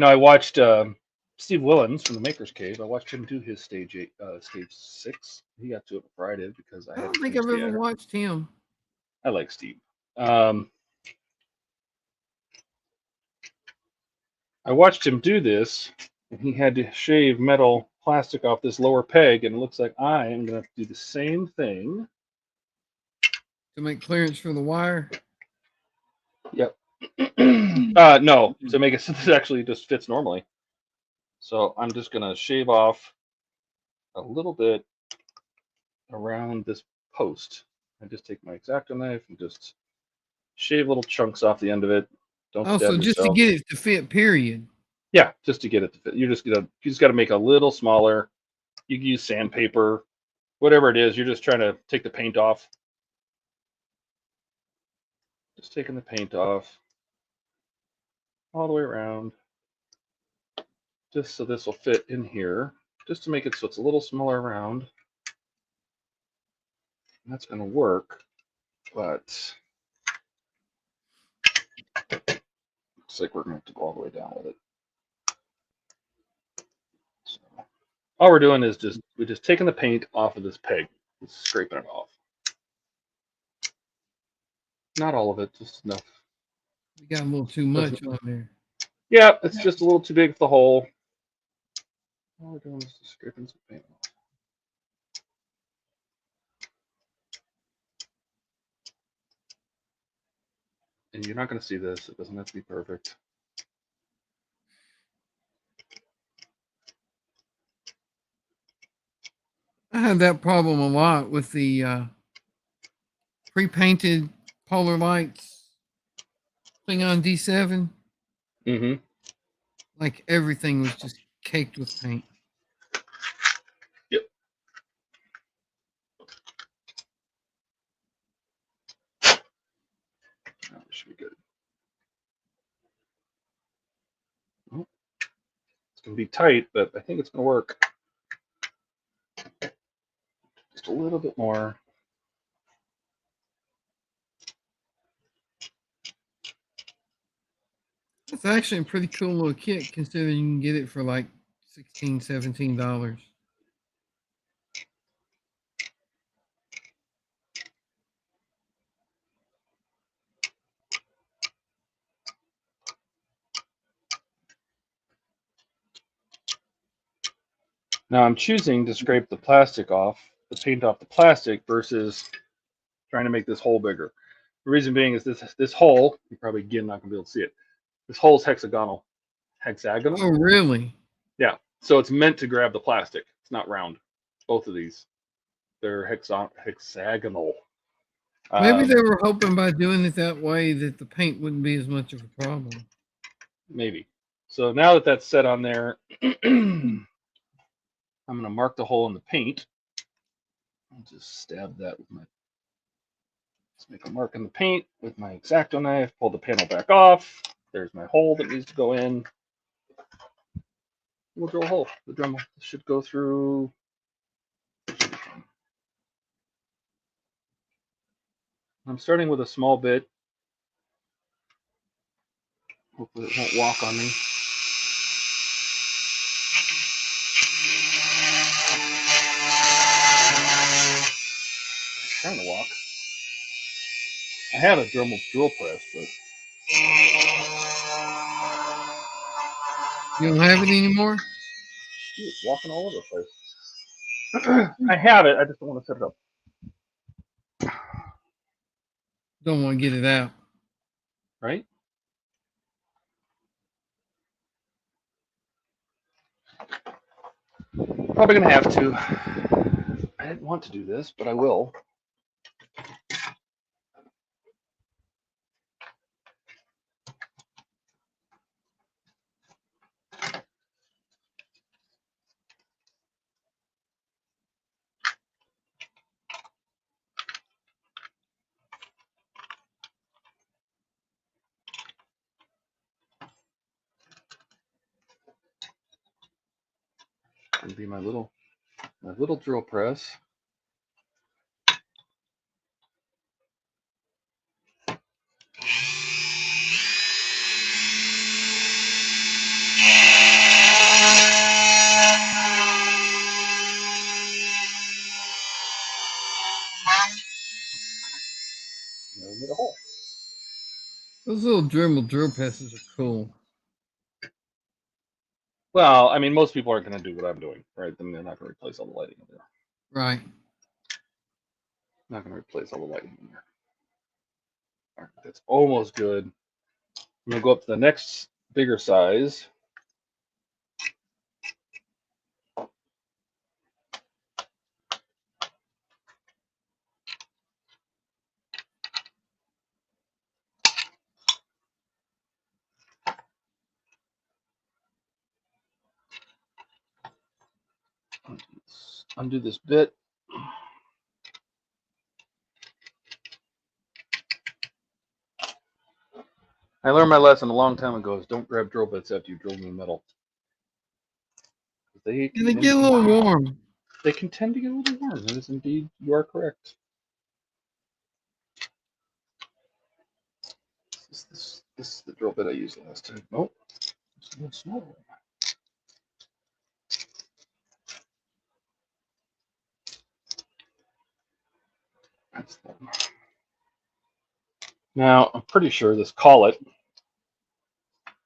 I watched Steve Willens from the Maker's Cave. I watched him do his stage 6. He got to it Friday because I don't think I've ever watched him. I like Steve. I watched him do this, and he had to shave metal plastic off this lower peg, and it looks like I am going to do the same thing. To make clearance for the wire? Yep. No, to make it so this actually just fits normally. So I'm just going to shave off a little bit around this post. I just take my X-Acto knife and just shave little chunks off the end of it. Don't Oh, stab so just to yourself. get it to fit, period. Yeah, just to get it to fit. You just got to make a little smaller. You can use sandpaper, whatever it is. You're just trying to take the paint off. Just taking the paint off all the way around, just so this will fit in here, just to make it so it's a little smaller around. And that's going to work, but looks like we're going to have to go all the way down with it. So all we're doing is we're just taking the paint off of this peg, just scraping it off. Not all of it, just enough. You got a little too much on there. Yeah, it's just a little too big for the hole. All we're doing is just scraping some paint off. And you're not going to see this. It doesn't have to be perfect. I had that problem a lot with the pre-painted polar lights thing on D7. Mm-hmm. Like everything was just caked with paint. Yep. That should be good. Oh, it's going to be tight, but I think it's going to work. Just a little bit more. It's actually a pretty cool little kit considering you can get it for like $16, $17. Now I'm choosing to scrape the plastic off, the paint off the plastic, versus trying to make this hole bigger. The reason being is this hole, you're probably again not gonna be able to see it. This hole is hexagonal. Hexagonal? Oh, really? Yeah. So it's meant to grab the plastic. It's not round. Both of these. They're hexagonal. Maybe they were hoping by doing it that way that the paint wouldn't be as much of a problem. Maybe. So now that that's set on there, I'm going to mark the hole in the paint. I'll just stab that with my. Let's make a mark in the paint with my X-Acto knife. Pull the panel back off. There's my hole that needs to go in. We'll drill a hole. The Dremel should go through. I'm starting with a small bit. Hopefully it won't walk on me. It's trying to walk. I had a Dremel drill press, but You don't have it anymore? it's walking all over the place. I have it. I just don't want to set it up. Don't want to get it out. Right? Probably going to have to. I didn't want to do this, but I will. It'll be my little drill press. Made a hole. Those little Dremel drill presses are cool. Well, I mean, most people aren't going to do what I'm doing, right? Then they're not going to replace all the lighting in there. Right. Not going to replace all the lighting in there. All right, that's almost good. I'm going to go up to the next bigger size. Undo this bit. I learned my lesson a long time ago: is don't grab drill bits after you drill new metal. They And they get a little warm. They can tend to get a little warm. That is indeed, you are correct. This is the drill bit I used last time. Nope, it's a little smaller. That's the one. Now I'm pretty sure this collet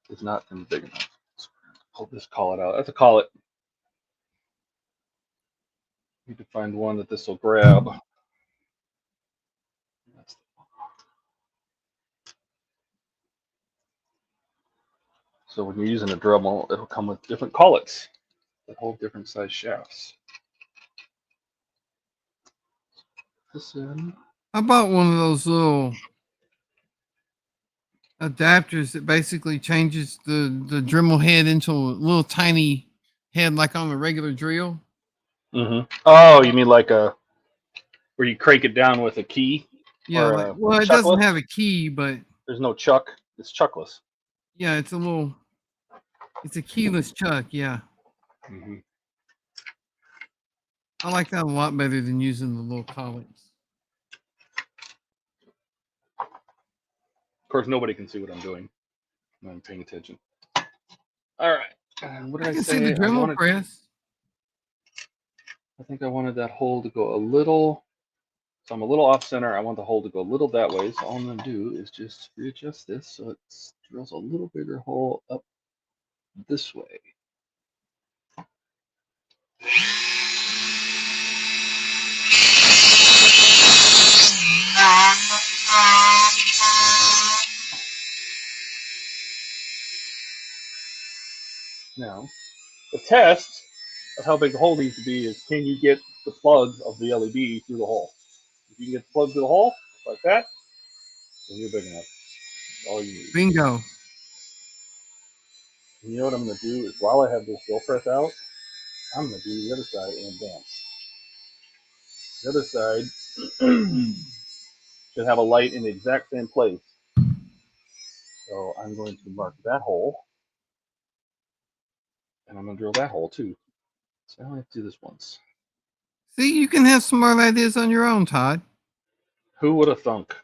is not going to be big enough. So pull this collet out. That's a collet. Need to find one that this will grab. That's so when you're using a Dremel, it'll come with different collets that hold different size shafts. This in. I bought one of those little adapters that basically changes the Dremel head into a little tiny head like on a regular drill. Mm-hmm. Oh, you mean like a where you crank it down with a key? Yeah, Or like, a well, it doesn't chuckless? have a key, but There's no chuck. It's chuckless. yeah, it's a keyless chuck. Yeah, Mm-hmm. I like that a lot better than using the little collets. Of course, nobody can see what I'm doing. I'm paying attention. All right. And what did I I can see the say? Dremel press. I think I wanted that hole to go a little. So I'm a little off center. I want the hole to go a little that way. So all I'm going to do is just readjust this so it drills a little bigger hole up this way. Now, the test of how big the hole needs to be is, can you get the plug of the LED through the hole? If you can get the plug through the hole, like that, then you're big enough. That's all you need. Bingo. And you know what I'm going to do is, while I have this drill press out, I'm going to do the other side in advance. The other side should have a light in the exact same place. So I'm going to mark that hole, and I'm going to drill that hole too. So I only have to do this once. See, you can have smart ideas on your own, Todd. Who would have thunk?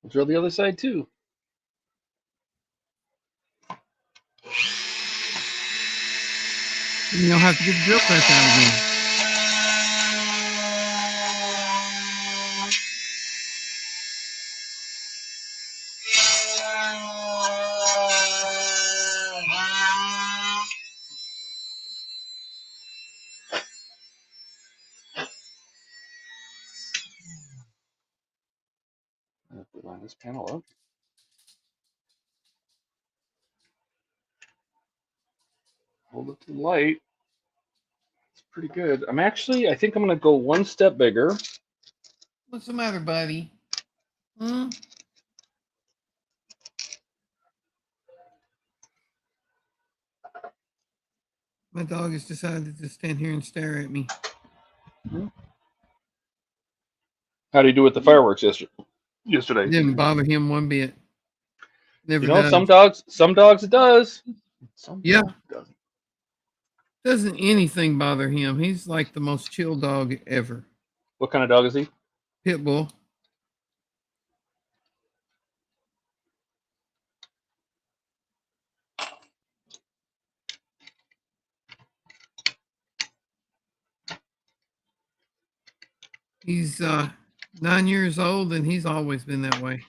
We'll drill the other side too. You don't have to get the drill press out again. I have to line this panel up. Hold it to the light. It's pretty good. I think I'm going to go one step bigger. What's the matter, buddy? Hmm? My dog has decided to stand here and stare at me. How do you do with the fireworks yesterday? It didn't bother him one bit. Never You know, does. some dogs it does. Some Yeah. dogs it doesn't. Doesn't anything bother him. He's like the most chill dog ever. What kind of dog is he? Pit bull. He's 9 years old and he's always been that way.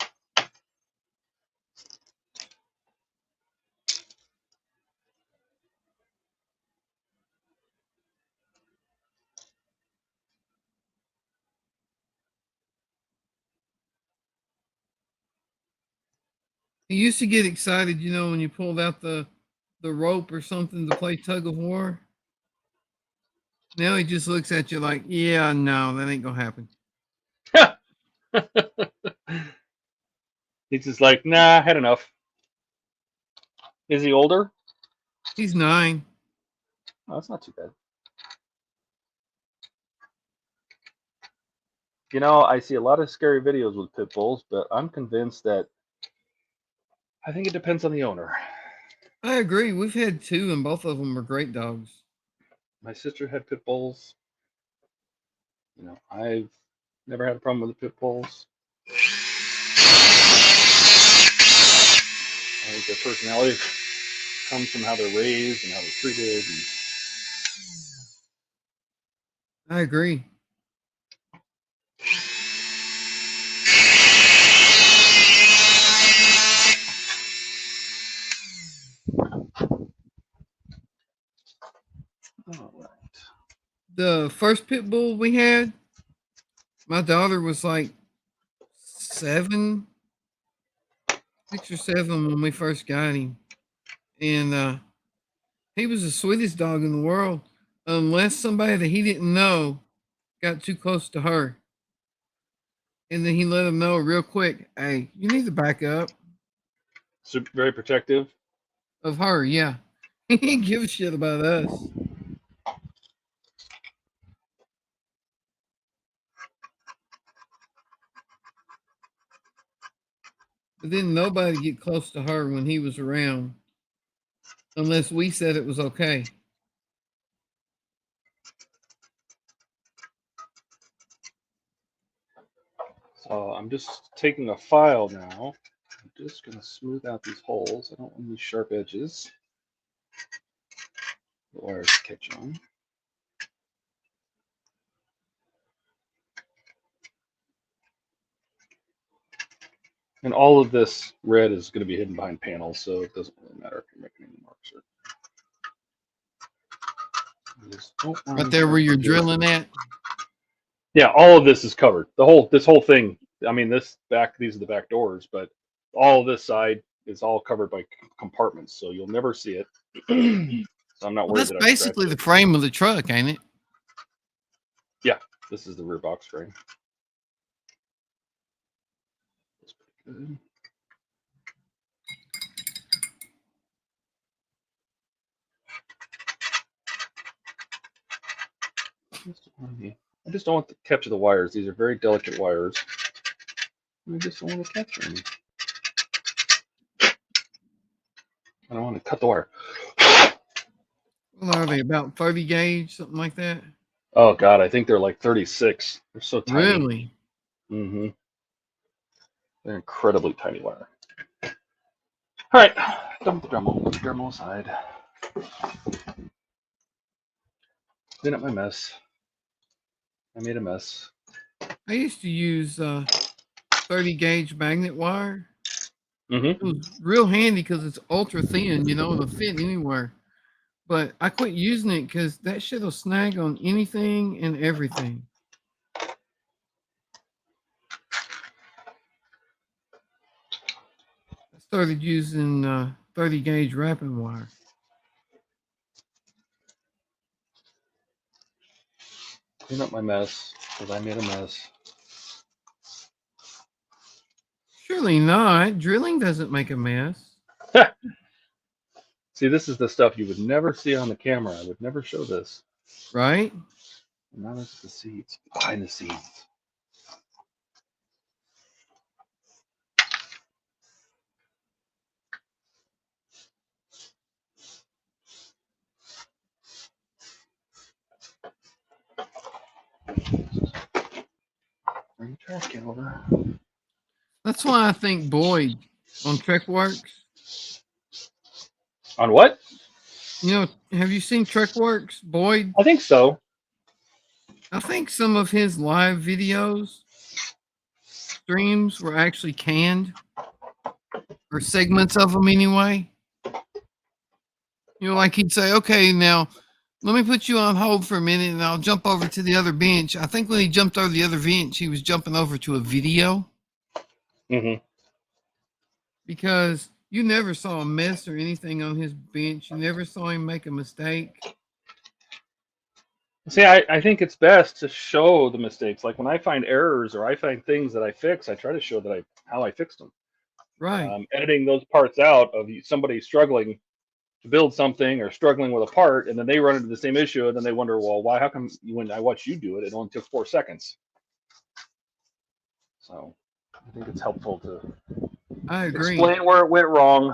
He used to get excited, you know, when you pulled out the rope or something to play tug of war. Now he just looks at you like, yeah, no, that ain't gonna happen. He's just like, nah, I had enough. Is he older? He's 9. Oh, that's not too bad. You know, I see a lot of scary videos with pit bulls, but I'm convinced that I think it depends on the owner. I agree. We've had 2 and both of them are great dogs. My sister had pit bulls. You know, I've never had a problem with the pit bulls. I think their personality comes from how they're raised and how they're treated. I agree. All right. The first pit bull we had, my daughter was like 7, 6 or 7 when we first got him. And he was the sweetest dog in the world, unless somebody that he didn't know got too close to her. And then he let them know real quick, hey, you need to back up. So very protective. Of her, yeah. He didn't give a shit about us. But then nobody get close to her when he was around, unless we said it was okay. So I'm just taking a file now. I'm just going to smooth out these holes. I don't want any sharp edges. The wires catch on. And all of this red is going to be hidden behind panels, so it doesn't really matter if you're making any marks. Right there where you're drilling at. Yeah, all of this is covered. This whole thing. I mean, these are the back doors, but all of this side is all covered by compartments, so you'll never see it. So I'm not worried That's that basically the frame of the truck, ain't it? Yeah, this is the rear box frame. That's pretty good. I just don't want to capture the wires. These are very delicate wires. I just don't want to capture them. I don't want to cut the wire. Well, are they about 30 gauge, something like that? Oh God, I think they're like 36. They're so tiny. Really? Mm-hmm. They're incredibly tiny wire. All right, dump the Dremel. Put the Dremel aside. Clean up my mess. I made a mess. I used to use 30 gauge magnet wire. Mm-hmm. It was real handy because it's ultra thin, you know, it'll fit anywhere. But I quit using it because that shit will snag on anything and everything. I started using 30 gauge wrapping wire. Clean up my mess because I made a mess. Surely not. Drilling doesn't make a mess. See, this is the stuff you would never see on the camera. I would never show this. Right? And now this is the seats, behind the scenes. Bring the trash can over. That's why I think Boyd on TrekWorks. On what? You know, have you seen TrekWorks? Boyd? I think so. I think some of his live videos, streams were actually canned, or segments of them anyway. You know, like he'd say, okay, now let me put you on hold for a minute and I'll jump over to the other bench. I think when he jumped over the other bench, he was jumping over to a video. Mm-hmm. Because you never saw a mess or anything on his bench. You never saw him make a mistake. See, I think it's best to show the mistakes. Like when I find errors or I find things that I fix, I try to show that how I fixed them. Right. Editing those parts out of somebody struggling to build something or struggling with a part, and then they run into the same issue, and then they wonder, well, why? How come when I watch you do it, it only took 4 seconds? So I think it's helpful to I agree. explain where it went wrong.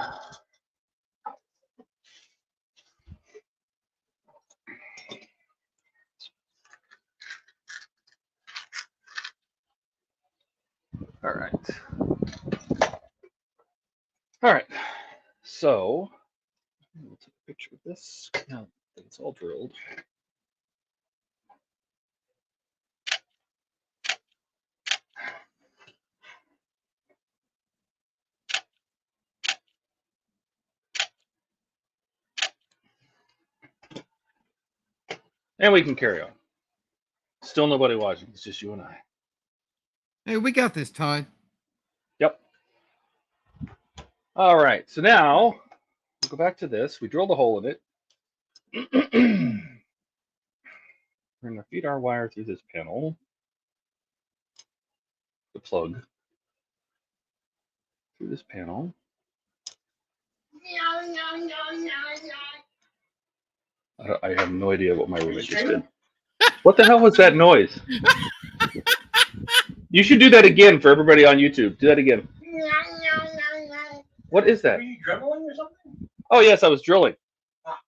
All right. All right. So we'll take a picture of this. Now that it's all drilled. And we can carry on. Still nobody watching. It's just you and I. Hey, we got this, Todd. Yep. All right. So now we'll go back to this. We drilled a hole in it. We're going to feed our wire through this panel. The plug. Through this panel. I have no idea what my roommate just did. What the hell was that noise? You should do that again for everybody on YouTube. Do that again. What is that? Were you dribbling or something? Oh, yes, I was drilling. Ah.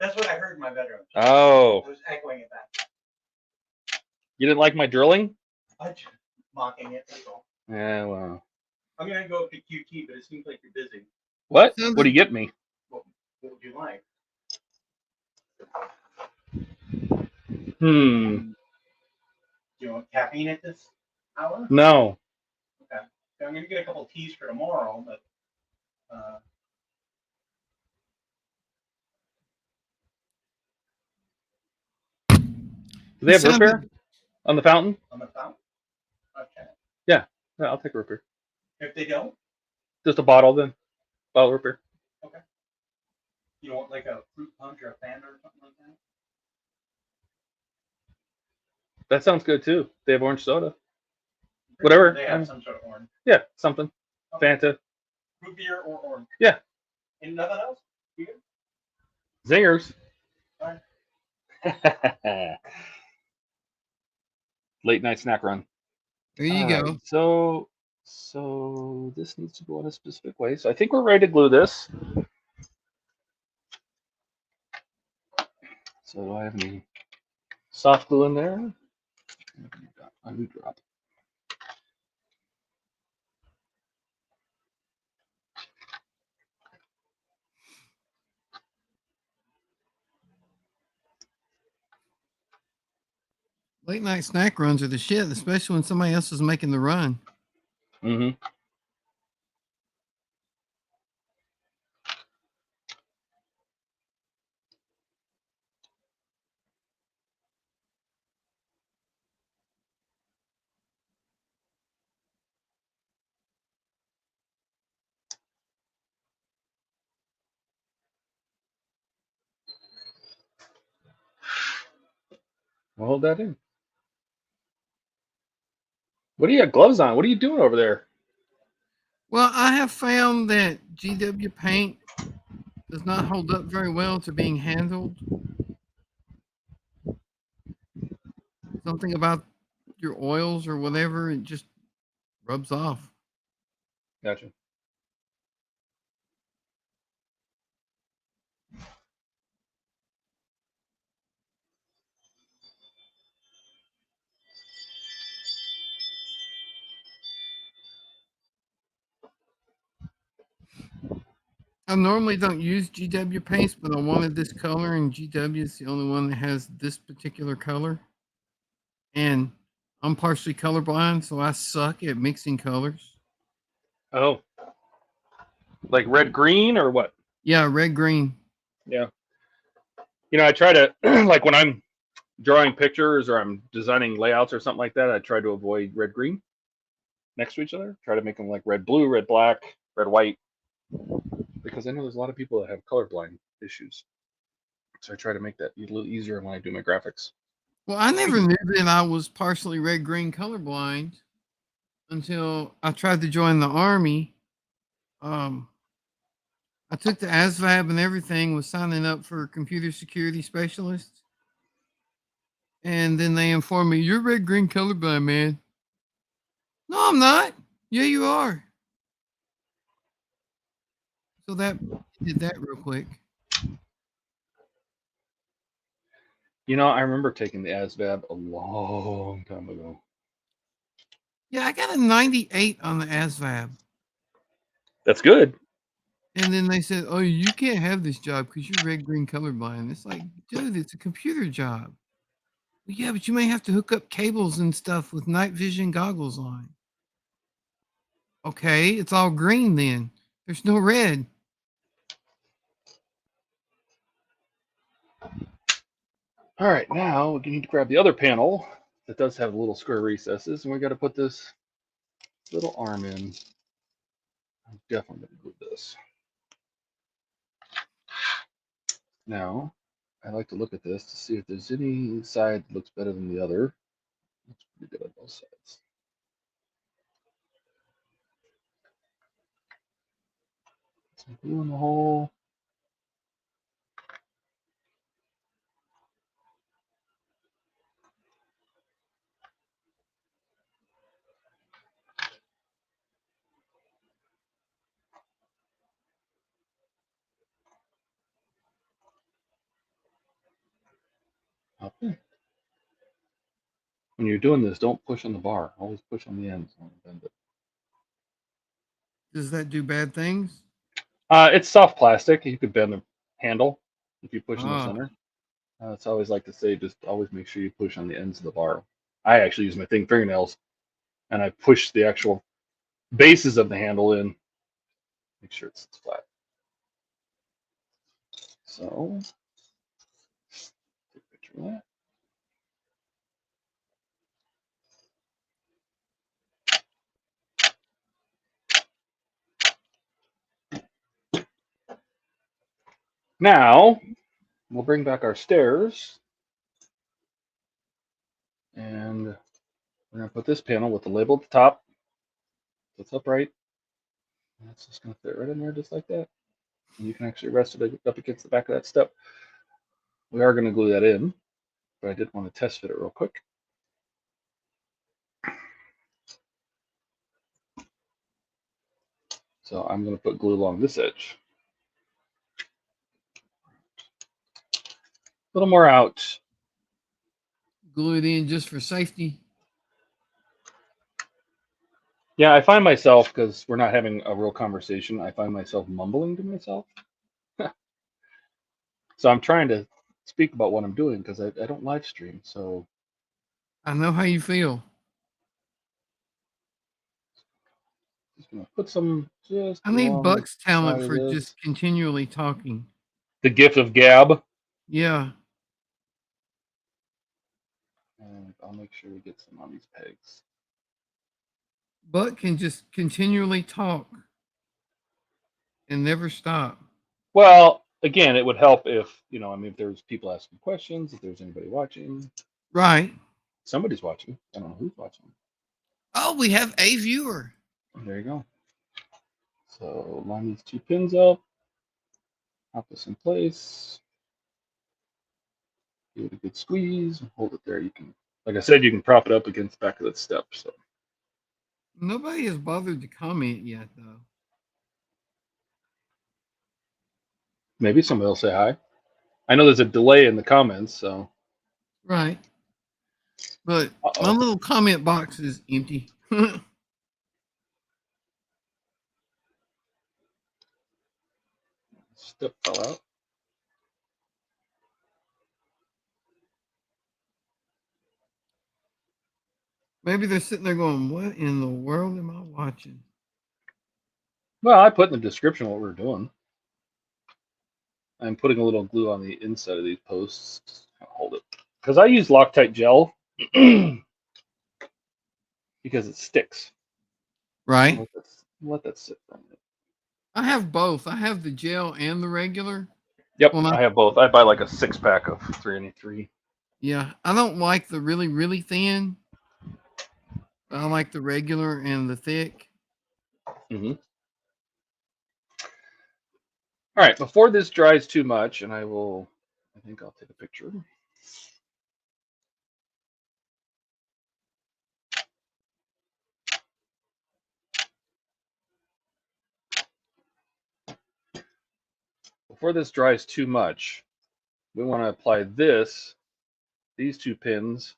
That's what I heard in my bedroom. Oh. I was echoing it back. You didn't like my drilling? I'm just mocking it, that's all. Yeah, well. I'm going to go up to QT, but it seems like you're busy. What? What do you get me? What would you like? Hmm. Do you want caffeine at this hour? No. Okay. So I'm going to get a couple of teas for tomorrow, but Do they have root beer on the fountain? on the fountain. Okay. Yeah, I'll take a root beer. If they don't, Just a bottle then. Bottle of root beer. okay. You don't want like a fruit punch or a Fanta or something like that? That sounds good too. They have orange soda. Whatever. They have some sort of orange. Yeah, something. Okay. Fanta. Root beer or orange? Yeah. And nothing else? You good? Zingers. All right. Late night snack run. There you go. Right, so this needs to go in a specific way. So I think we're ready to glue this. So do I have any soft glue in there? A new drop. Late night snack runs are the shit, especially when somebody else is making the run. Mm-hmm. We'll hold that in. What do you have gloves on? What are you doing over there? Well, I have found that GW paint does not hold up very well to being handled. Something about your oils or whatever, it just rubs off. Gotcha. I normally don't use GW paints, but I wanted this color, and GW is the only one that has this particular color. And I'm partially colorblind, so I suck at mixing colors. Oh, like red green or what? Yeah, red green. Yeah. You know, I try to like when I'm drawing pictures or I'm designing layouts or something like that, I try to avoid red green next to each other. Try to make them like red blue, red black, red white, because I know there's a lot of people that have colorblind issues. So I try to make that a little easier when I do my graphics. Well, I never knew that I was partially red green colorblind until I tried to join the army. I took the ASVAB and everything, was signing up for computer security specialist. And then they informed me, you're red green colorblind, man. No, I'm not. Yeah, you are. So that did that real quick. You know, I remember taking the ASVAB a long time ago. Yeah, I got a 98 on the ASVAB. That's good. And then they said, oh, you can't have this job because you're red green colorblind. It's like, dude, it's a computer job. Well, yeah, but you may have to hook up cables and stuff with night vision goggles on. Okay, it's all green then. There's no red. All right, now we need to grab the other panel that does have little square recesses, and we got to put this little arm in. I'm definitely going to glue this. Now, I like to look at this to see if there's any side that looks better than the other. Looks pretty good on both sides. Some glue in the hole. Okay. When you're doing this, don't push on the bar. Always push on the ends. Bend it. Does that do bad things? It's soft plastic. You could bend the handle if you push in the Ah. center. It's always like to say, just always make sure you push on the ends of the bar. I actually use my fingernails, and I push the actual bases of the handle in. Make sure it's flat. So, take a picture of that. Now, we'll bring back our stairs, and we're going to put this panel with the label at the top. So it's upright. And it's just going to fit right in there just like that. And you can actually rest it up against the back of that step. We are going to glue that in, but I did want to test fit it real quick. So I'm going to put glue along this edge. A little more out. Glue it in just for safety. Yeah, I find myself, because we're not having a real conversation, I find myself mumbling to myself. So I'm trying to speak about what I'm doing because I don't live stream. So I know how you feel. just gonna put some just I need along Buck's the side talent of for this. just continually talking. The gift of gab. Yeah. And I'll make sure we get some on these pegs. Buck can just continually talk and never stop. Well, again, it would help if, I mean, if there's people asking questions, if there's anybody watching. Right. Somebody's watching. I don't know who's watching. Oh, we have a viewer. There you go. So line these two pins up. Pop this in place. Give it a good squeeze. Hold it there. You can, like I said, you can prop it up against the back of that step. So Nobody has bothered to comment yet, though. maybe somebody will say hi. I know there's a delay in the comments, so. Right. But my little comment box is empty. Step fell out. Maybe they're sitting there going, what in the world am I watching? Well, I put in the description what we're doing. I'm putting a little glue on the inside of these posts. I'll hold it. Because I use Loctite gel because it sticks. Right. Let that sit for a minute. I have both. I have the gel and the regular. Yep, Well, I have both. I buy like a 6-pack of 393. Yeah, I don't like the really, really thin. I like the regular and the thick. Mm-hmm. All right, before this dries too much, and I think I'll take a picture. Before this dries too much, we want to apply these 2 pins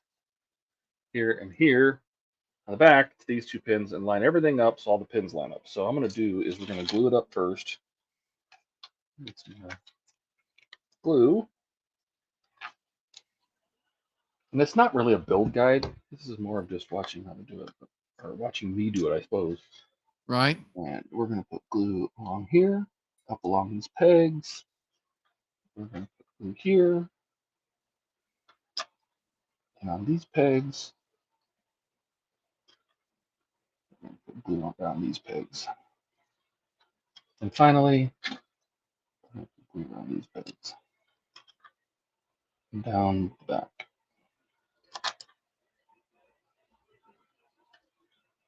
here and here on the back to these 2 pins and line everything up so all the pins line up. So what I'm going to do is we're going to glue it up first. Let's do that. Glue. And it's not really a build guide. This is more of just watching how to do it, or watching me do it, I suppose. Right. And we're going to put glue along here, up along these pegs. We're going to put glue here, and on these pegs. We're going to put glue around these pegs. And finally, we're going to put glue around these pegs. And down the back.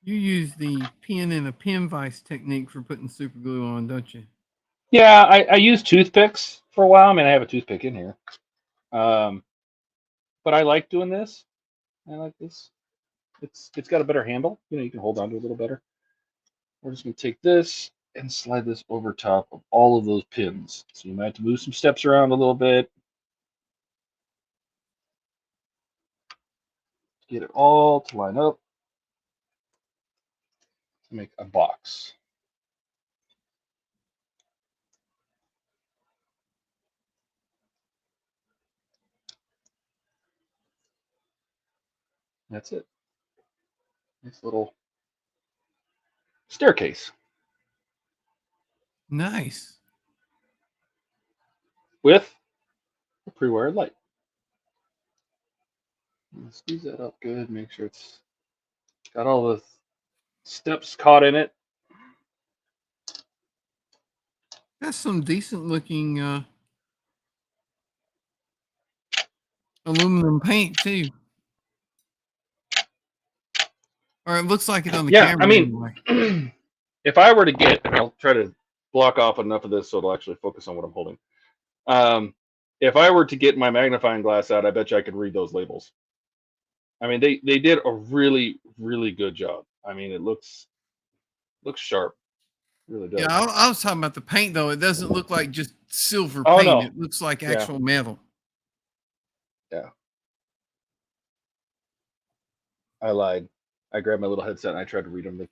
You use the pin and a pin vise technique for putting super glue on, don't you? Yeah, I use toothpicks for a while. I mean, I have a toothpick in here. But I like doing this. I like this. It's got a better handle. You know, you can hold on to it a little better. We're just going to take this and slide this over top of all of those pins. So you might have to move some steps around a little bit. Get it all to line up to make a box. That's it. Nice little staircase Nice. with a pre-wired light. Squeeze that up good. Make sure it's got all the steps caught in it. That's some decent looking aluminum paint too. Or it looks like it on the Yeah, camera I mean, anyway. if I were to get, and I'll try to block off enough of this so it'll actually focus on what I'm holding. If I were to get my magnifying glass out, I bet you I could read those labels. I mean, they did a really, really good job. I mean, it looks sharp. It really does. Yeah, I was talking about the paint though. It doesn't look like just silver Oh, paint. no. It looks like Yeah. actual metal. Yeah. I lied. I grabbed my little headset and I tried to read them. They're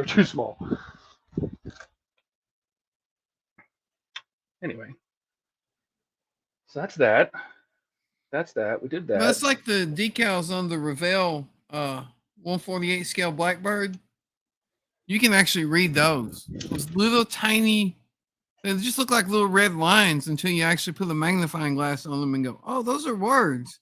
too small. Anyway, so that's that. That's that. We did that. Well, it's like the decals on the Revell 148 scale Blackbird. You can actually read those. Those little tiny, they just look like little red lines until you actually put a magnifying glass on them and go, oh, those are words.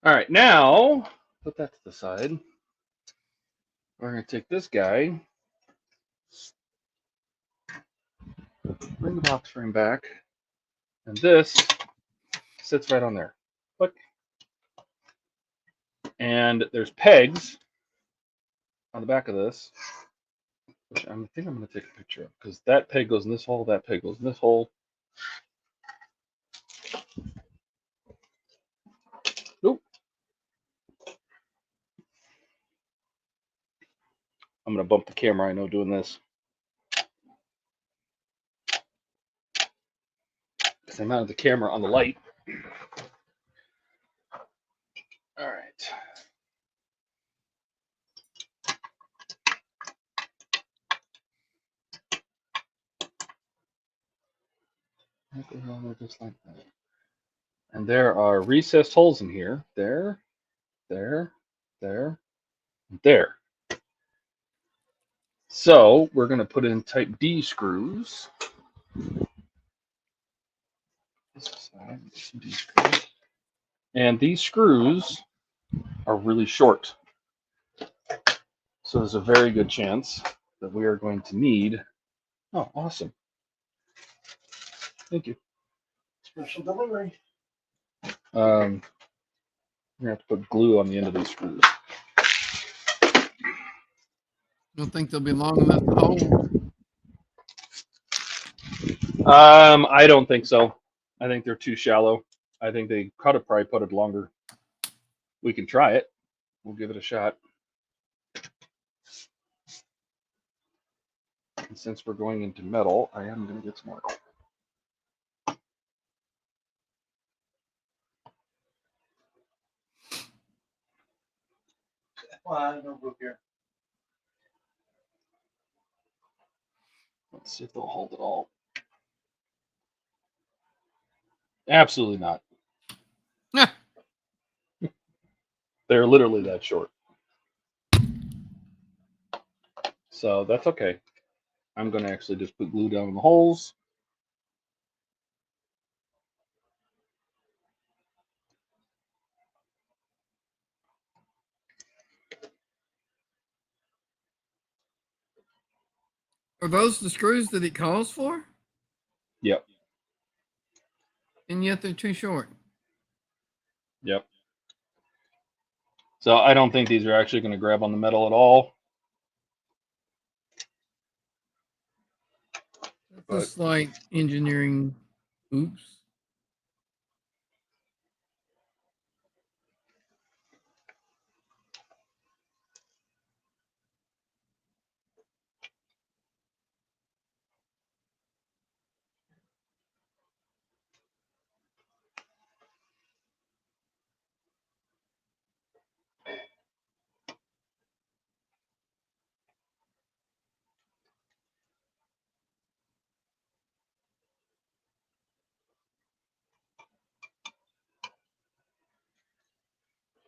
All right, now put that to the side. We're going to take this guy, bring the box frame back. And this sits right on there. Click. And there's pegs on the back of this, which I think I'm going to take a picture of, because that peg goes in this hole, that peg goes in this hole. Nope. I'm going to bump the camera, I know, doing this. Because I mounted the camera on the light. All right. Just like that. And there are recessed holes in here. There, there, there, there. So we're going to put in type D screws. And these screws are really short. So there's a very good chance that we are going to need. Oh, awesome. Thank you. Special delivery. We're going to have to put glue on the end of these screws. Don't think they'll be long enough to hold. I don't think so. I think they're too shallow. I think they could have probably put it longer. We can try it. We'll give it a shot. And since we're going into metal, I am going to get some oil. Well, no book here. Let's see if they'll hold it all. Absolutely not. They're literally that short. So that's okay. I'm going to actually just put glue down in the holes. Are those the screws that it calls for? Yep. And yet they're too short. Yep. So I don't think these are actually going to grab on the metal at all. That's like engineering oops.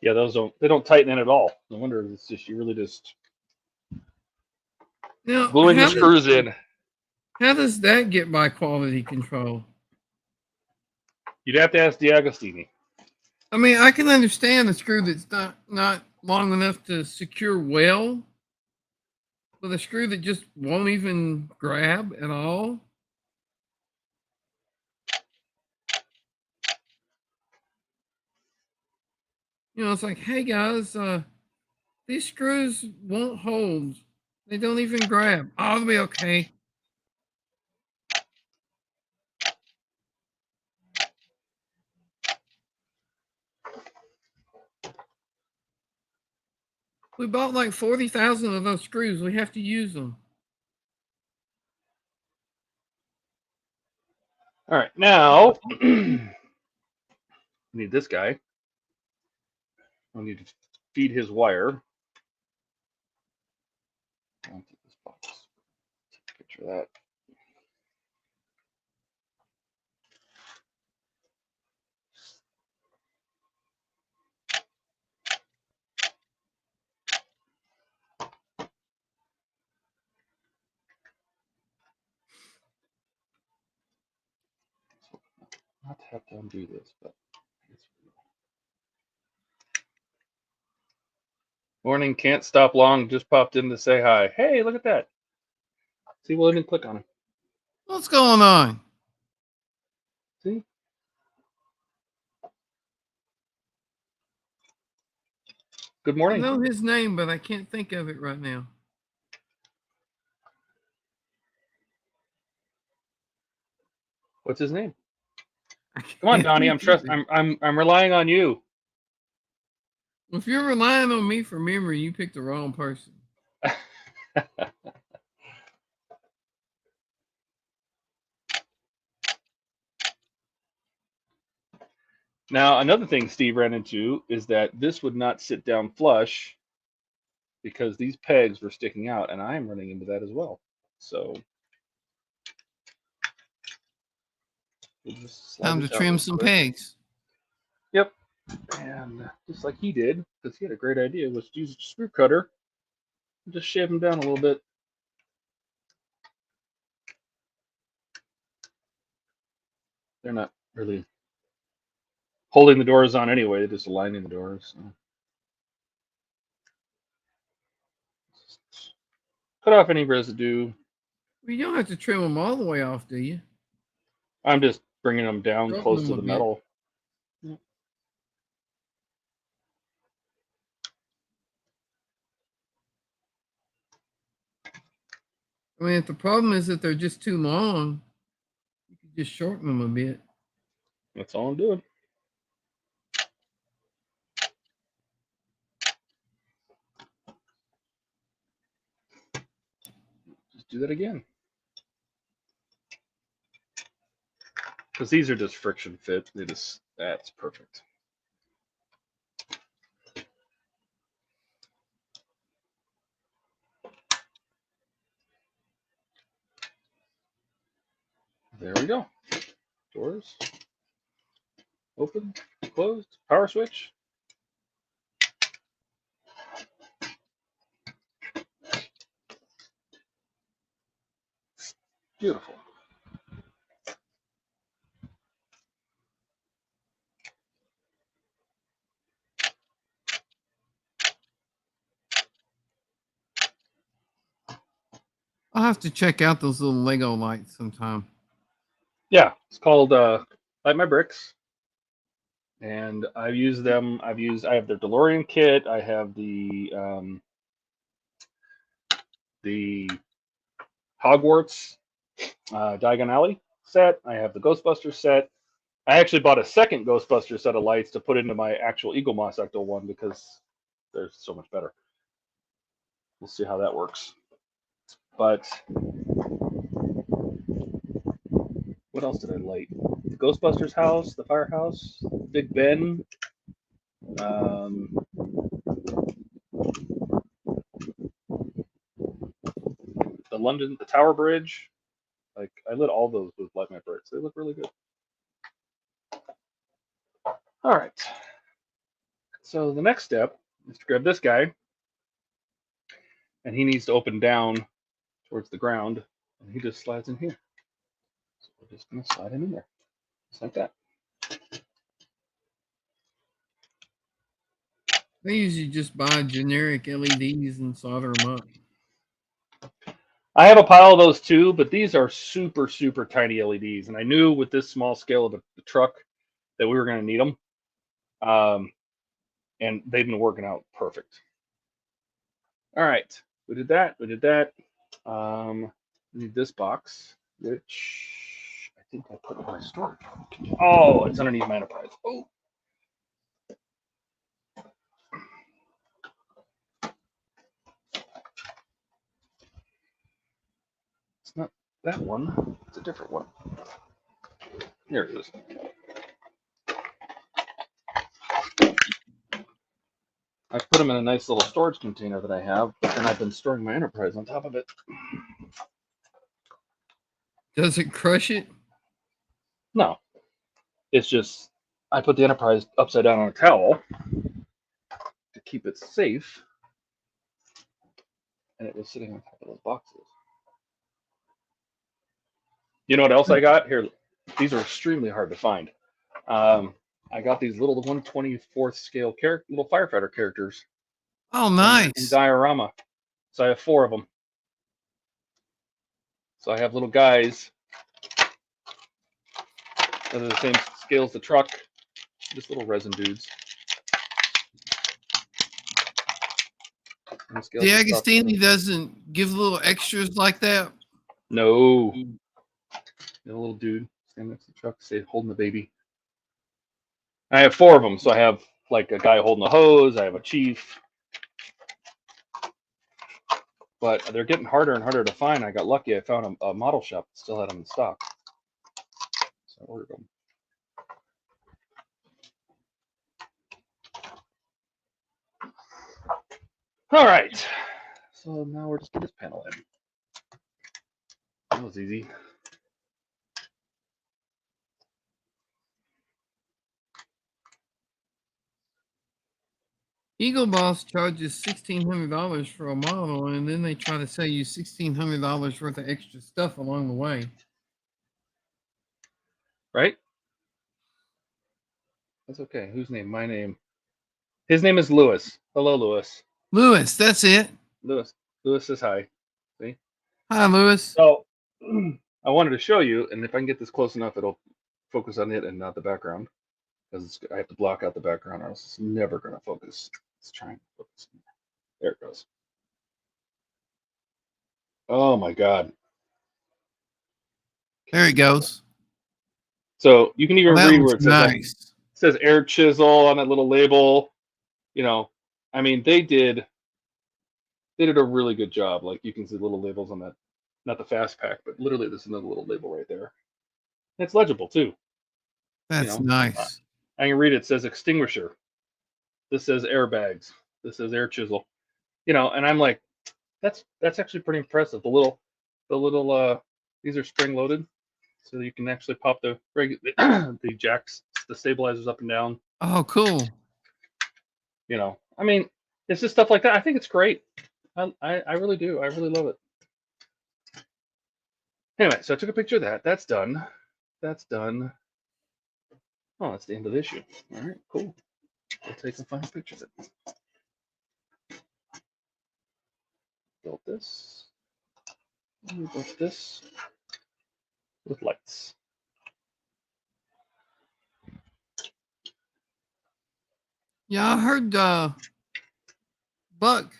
Yeah, those don't tighten in at all. No wonder it's just you really just Now, gluing the screws in. how does that get by quality control? You'd have to ask DiAgostini. I mean, I can understand a screw that's not long enough to secure well, but a screw that just won't even grab at all. You know, it's like, hey guys, these screws won't hold. They don't even grab. Oh, it'll be okay. We bought like 40,000 of those screws. We have to use them. All right, now we need this guy. I need to feed his wire. I'll take this box. Take a picture of that. Not to have to undo this, but morning, can't stop long. Just popped in to say hi. Hey, look at that. See, well, I didn't click on it. What's going on? See, Good I morning. know his name, but I can't think of it right now. What's his name? I Come on, can't Donnie. think of it. I'm relying on you. If you're relying on me for memory, you picked the wrong person. Now, another thing Steve ran into is that this would not sit down flush because these pegs were sticking out, and I am running into that as well. So we'll just slide Time to this out trim real some quick. pegs. Yep. And just like he did, because he had a great idea, was to use a screw cutter and just shave them down a little bit. They're not really holding the doors on anyway, they're just aligning the doors. So. Cut off any residue. Well, you don't have to trim them all the way off, do you? I'm just bringing them down Sharpen close them to a the bit. metal. I mean, if the problem is that they're just too long, you could just shorten them a bit. That's all I'm doing. Just do that again. Because these are just friction fit. That's perfect. There we go. Doors. Open, closed, power switch. Beautiful. I'll have to check out those little Lego lights sometime. Yeah, it's called Light My Bricks. And I've used them. I have their DeLorean kit. I have the Hogwarts Diagon Alley set. I have the Ghostbusters set. I actually bought a second Ghostbuster set of lights to put into my actual Eagle Moss Ecto one because they're so much better. We'll see how that works. But what else did I light? The Ghostbusters house, the firehouse, Big Ben, the Tower Bridge. Like I lit all those with Light My Bricks. They look really good. All right. So the next step is to grab this guy, and he needs to open down towards the ground, and he just slides in here. So we're just gonna slide him in there, just like that. They usually just buy generic LEDs and solder them up. I have a pile of those too, but these are super, super tiny LEDs, and I knew with this small scale of the truck that we were going to need them, and they've been working out perfect. All right, we did that. We did that. We need this box, which I think I put in my storage. Oh, it's underneath my Enterprise. Oh. It's not that one. It's a different one. Here it is. I put them in a nice little storage container that I have, and I've been storing my Enterprise on top of it. Does it crush it? No, it's just I put the Enterprise upside down on a towel to keep it safe, and it was sitting on top of those boxes. You know what else I got? Here, these are extremely hard to find. I got these little 1/24th scale little firefighter characters. Oh, In nice. diorama. So I have 4 of them. So I have little guys that are the same scale as the truck, just little resin dudes. And scales The the truck. Agostini doesn't give little extras like that. No. The little dude standing next to the truck, holding the baby. I have 4 of them, so I have like a guy holding a hose. I have a chief. But they're getting harder and harder to find. I got lucky. I found a model shop that still had them in stock. So I ordered them. All right. So now we're just putting this panel in. That was easy. Eagle Boss charges $1,600 for a model, and then they try to sell you $1,600 worth of extra stuff along the way. Right? That's okay. Whose name? My name. His name is Lewis. Hello, Lewis. Lewis, that's it. Lewis. Lewis says hi. See? Hi, Lewis. So I wanted to show you, and if I can get this close enough, it'll focus on it and not the background, because I have to block out the background, or else it's never going to focus. Let's try and focus. There it goes. Oh my God. There it goes. So you can even Well, that read where looks it says, nice. it says air chisel on that little label. You know, I mean, they did a really good job. Like you can see little labels on that, not the fast pack, but literally this is another little label right there. And it's legible too. That's You know, nice. I can read it. It says extinguisher. This says airbags. This says air chisel. You know, and I'm like, that's actually pretty impressive. The little these are spring loaded, so you can actually pop the the jacks, the stabilizers up and down. Oh, cool. You know, I mean, it's just stuff like that. I think it's great. I really do. I really love it. Anyway, so I took a picture of that. That's done. That's done. Oh, that's the end of the issue. All right, cool. We'll take some fine pictures of it. Built this. We built this with lights. Yeah, I heard Buck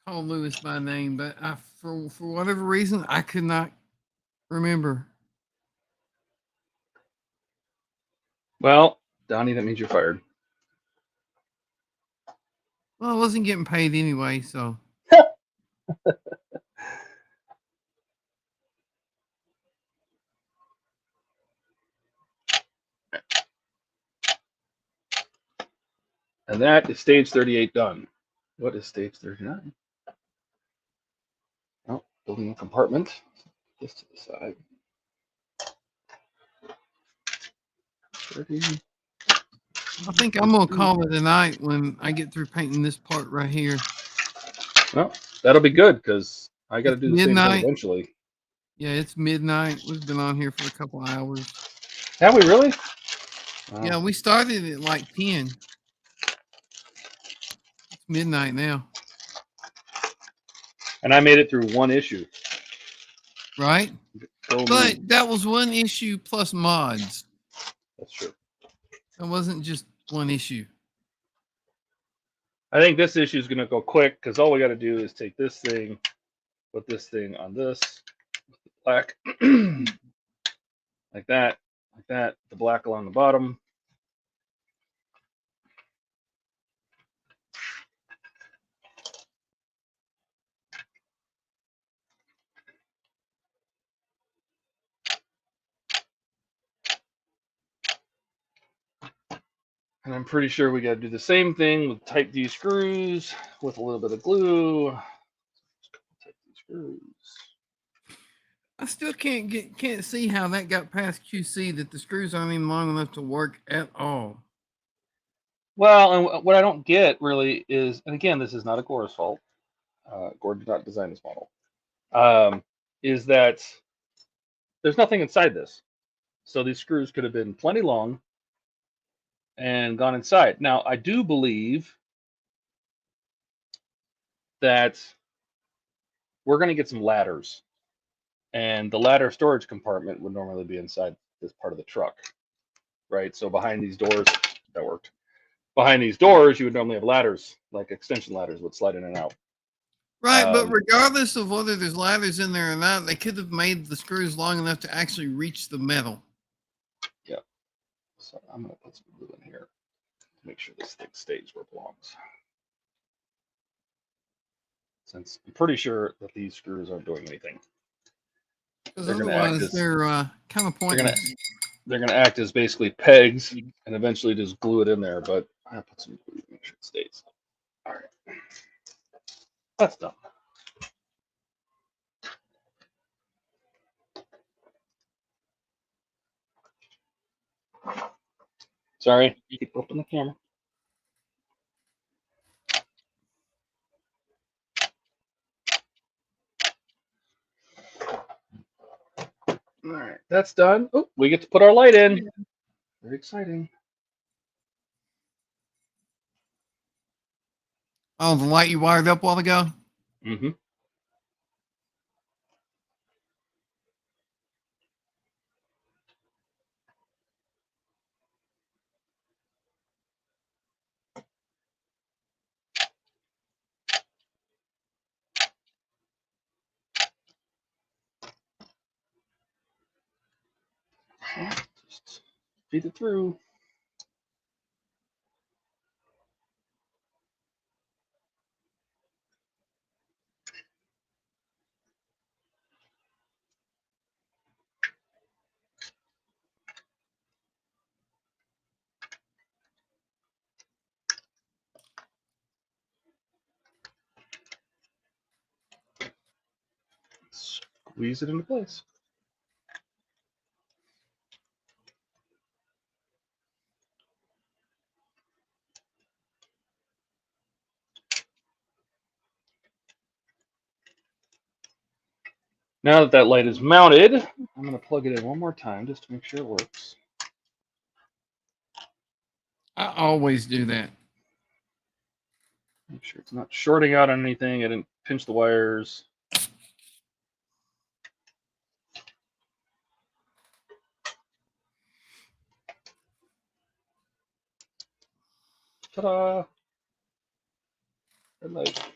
call Lewis by name, but for whatever reason, I could not remember. Well, Donnie, that means you're fired. Well, I wasn't getting paid anyway, so. And that is stage 38 done. What is stage 39? Oh, building a compartment. This to the side. 30. I think I'm gonna call it a night when I get through painting this part right here. Well, that'll be good because I got to It's do the same midnight. thing eventually. Yeah, it's midnight. We've been on here for a couple hours. Have we really? Wow. Yeah, we started at like 10. It's midnight now. And I made it through one issue. Right? So But that was one issue plus mods. that's true. It wasn't just one issue. I think this issue is going to go quick because all we got to do is take this thing, put this thing on this black, like that, the black along the bottom. And I'm pretty sure we got to do the same thing with Type D screws with a little bit of glue. Type D screws. I still can't see how that got past QC, that the screws aren't even long enough to work at all. Well, and what I don't get really is, and again, this is not a Gore's fault. Gore did not design this model. Is that there's nothing inside this. So these screws could have been plenty long and gone inside. Now, I do believe that we're going to get some ladders. And the ladder storage compartment would normally be inside this part of the truck, right? So behind these doors, that worked. behind these doors, you would normally have ladders, like extension ladders would slide in and out. Right, but regardless of whether there's ladders in there or not, they could have made the screws long enough to actually reach the metal. Yeah. So I'm going to put some glue in here to make sure this thing stays where it belongs. Since I'm pretty sure that these screws aren't doing anything. Because They're going to act otherwise, as they're kind of pointless. they're going to act as basically pegs and eventually just glue it in there. But I'll put some glue to make sure it stays. All right, that's done. Sorry, keep open the camera. All right, that's done. Oh, we get to put our light in. Very exciting. Oh, the light you wired up a while ago? Mm-hmm. Just feed it through. Squeeze it into place. Now that that light is mounted, I'm going to plug it in one more time just to make sure it works. I always do that. Make sure it's not shorting out on anything. I didn't pinch the wires. Ta-da! Red light.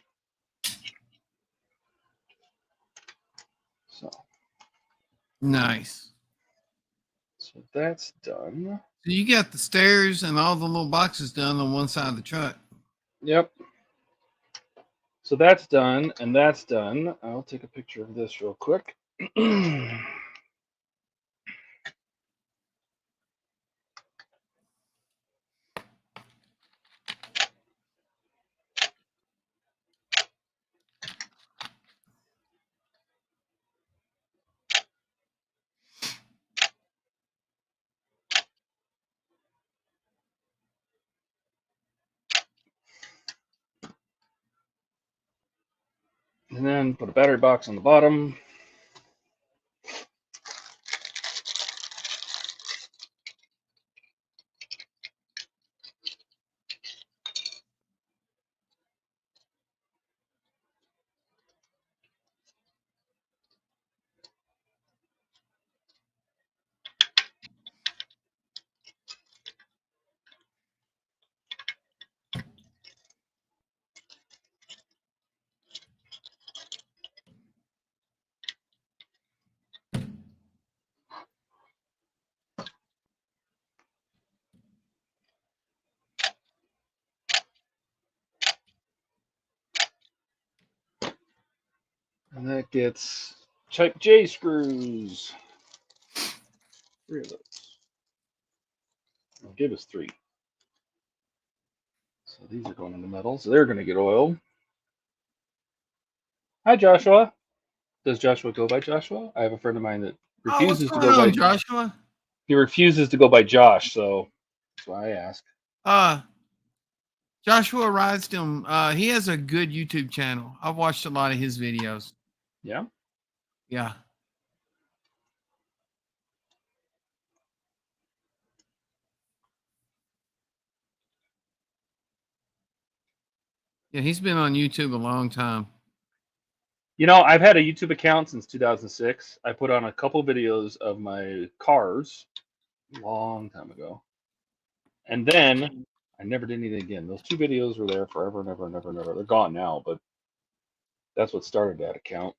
Nice. So that's done. So you got the stairs and all the little boxes done on one side of the truck. Yep. So that's done, and that's done. I'll take a picture of this real quick. And then put a battery box on the bottom. And that gets type J screws. 3 of those. I'll give us 3. So these are going in the metal, so they're going to get oiled. Hi, Joshua. Does Joshua go by Joshua? I have a friend of mine that refuses to go by Joshua. He refuses to go by Josh, so that's why I ask. Joshua Rydstone, he has a good YouTube channel. I've watched a lot of his videos. Yeah? Yeah. Yeah, he's been on YouTube a long time. You know, I've had a YouTube account since 2006. I put on a couple videos of my cars a long time ago. And then I never did anything again. Those 2 videos were there forever and ever and ever and ever. They're gone now, but that's what started that account.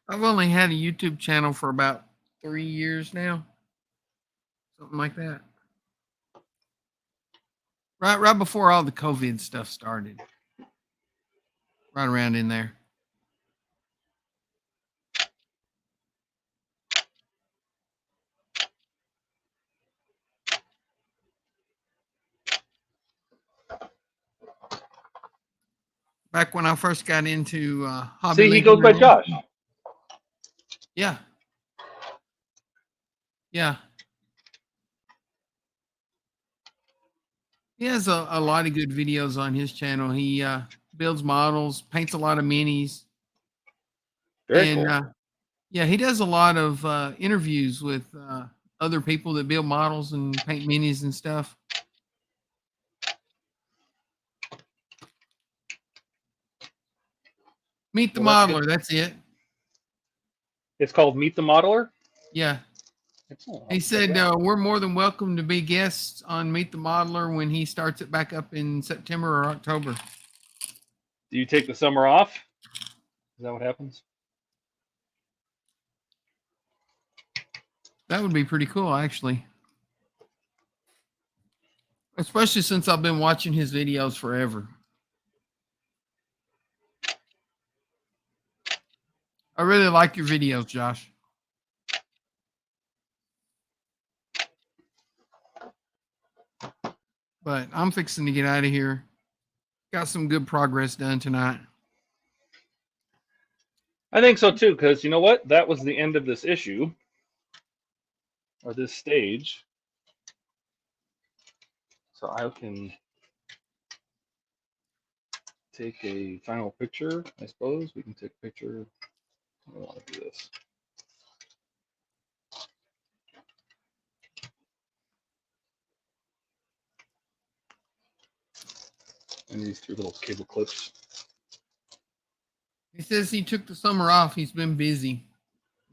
I've only had a YouTube channel for about 3 years now. Something like that. Right before all the COVID stuff started. Right around in there. Back when I first got into hobby See, he linking goes by and Josh. everything. Yeah. Yeah. He has a lot of good videos on his channel. He builds models, paints a lot of minis. Very And cool. yeah, he does a lot of interviews with other people that build models and paint minis and stuff. Meet the Well, Modeler. That's it. it's called Meet the Modeler. Yeah. Excellent. I'll He check said it out. we're more than welcome to be guests on Meet the Modeler when he starts it back up in September or October. Do you take the summer off? Is that what happens? That would be pretty cool, actually. Especially since I've been watching his videos forever. I really like your videos, Josh. But I'm fixing to get out of here. Got some good progress done tonight. I think so too, because you know what? That was the end of this issue, or this stage. So I can take a final picture, I suppose. We can take a picture. I want to do this. And these 3 little cable clips. He says he took the summer off. He's been busy.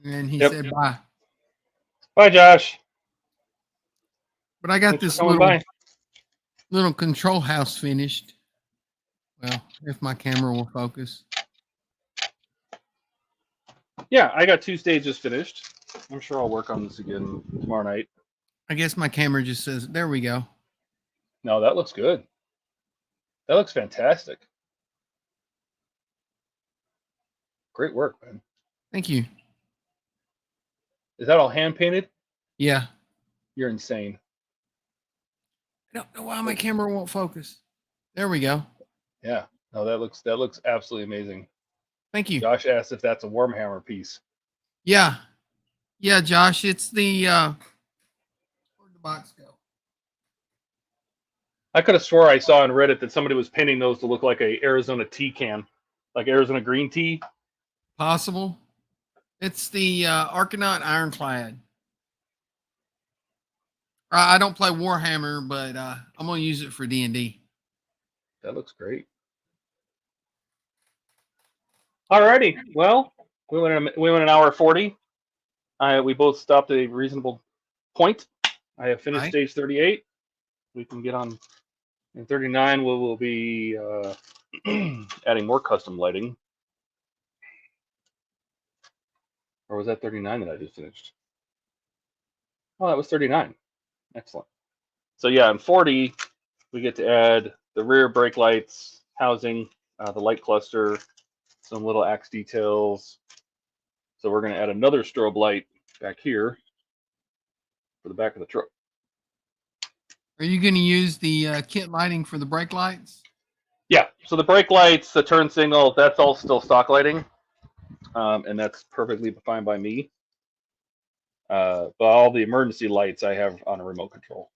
And he Yep. said bye. Bye, Josh. But I got Thanks for this coming by. little control house finished. Well, if my camera will focus. Yeah, I got 2 stages finished. I'm sure I'll work on this again tomorrow night. I guess my camera just says, there we go. No, that looks good. That looks fantastic. Great work, man. Thank you. Is that all hand painted? Yeah. You're insane. I don't know why my camera won't focus. There we go. Yeah. No, that looks absolutely amazing. Thank you. Josh asked if that's a Wormhammer piece. Yeah. Yeah, Josh, it's the where'd the box go? I could have swore I saw on Reddit that somebody was painting those to look like a Arizona tea can, like Arizona green tea. Possible. It's the Arkanaut Ironclad. I don't play Warhammer, but I'm gonna use it for D&D. That looks great. Alrighty. Well, we went an hour 40. We both stopped at a reasonable point. I have finished stage 38. We can get on in 39. We'll be adding more custom lighting. Or was that 39 that I just finished? Oh, that was 39. Excellent. So yeah, in 40, we get to add the rear brake lights, housing, the light cluster, some little axe details. So we're going to add another strobe light back here for the back of the truck. Are you going to use the kit lighting for the brake lights? Yeah, so the brake lights, the turn signal, that's all still stock lighting. And that's perfectly fine by me. But all the emergency lights I have on a remote control.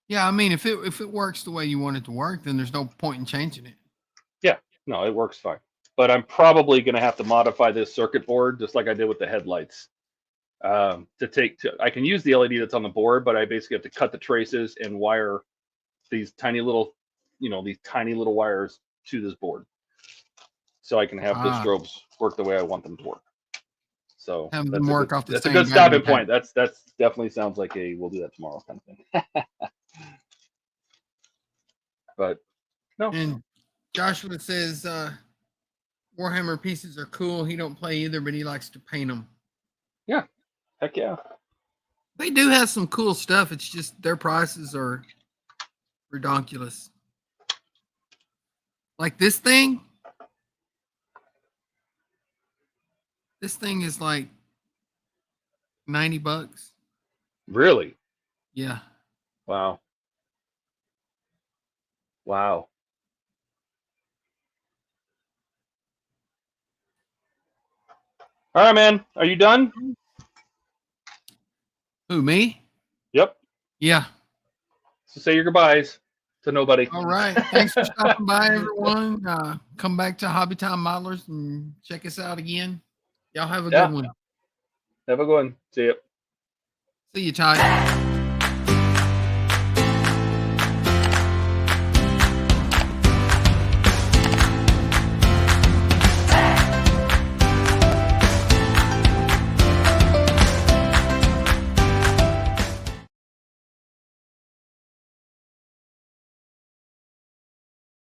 Yeah, I mean, if it works the way you want it to work, then there's no point in changing it. Yeah, no, it works fine. But I'm probably going to have to modify this circuit board just like I did with the headlights. I can use the LED that's on the board, but I basically have to cut the traces and wire these tiny little wires to this board, so I can have the strobes work the way I want them to work. So have them work off the that's a same good stopping battery point. That's definitely sounds like we'll do that tomorrow kind of thing. But no. And Joshua says Warhammer pieces are cool. He don't play either, but he likes to paint them. Heck yeah. They do have some cool stuff. It's just their prices are redonkulous. Like this thing. This thing is like $90. Really? Yeah. Wow. Wow. All right, man. Are you done? Who, me? Yep. Yeah. So say your goodbyes to nobody. All right. Thanks for stopping by, everyone. Come back to Hobby Time Modelers and check us out again. Y'all have a Yeah. good one. Have a good one. See ya. See you, Ty.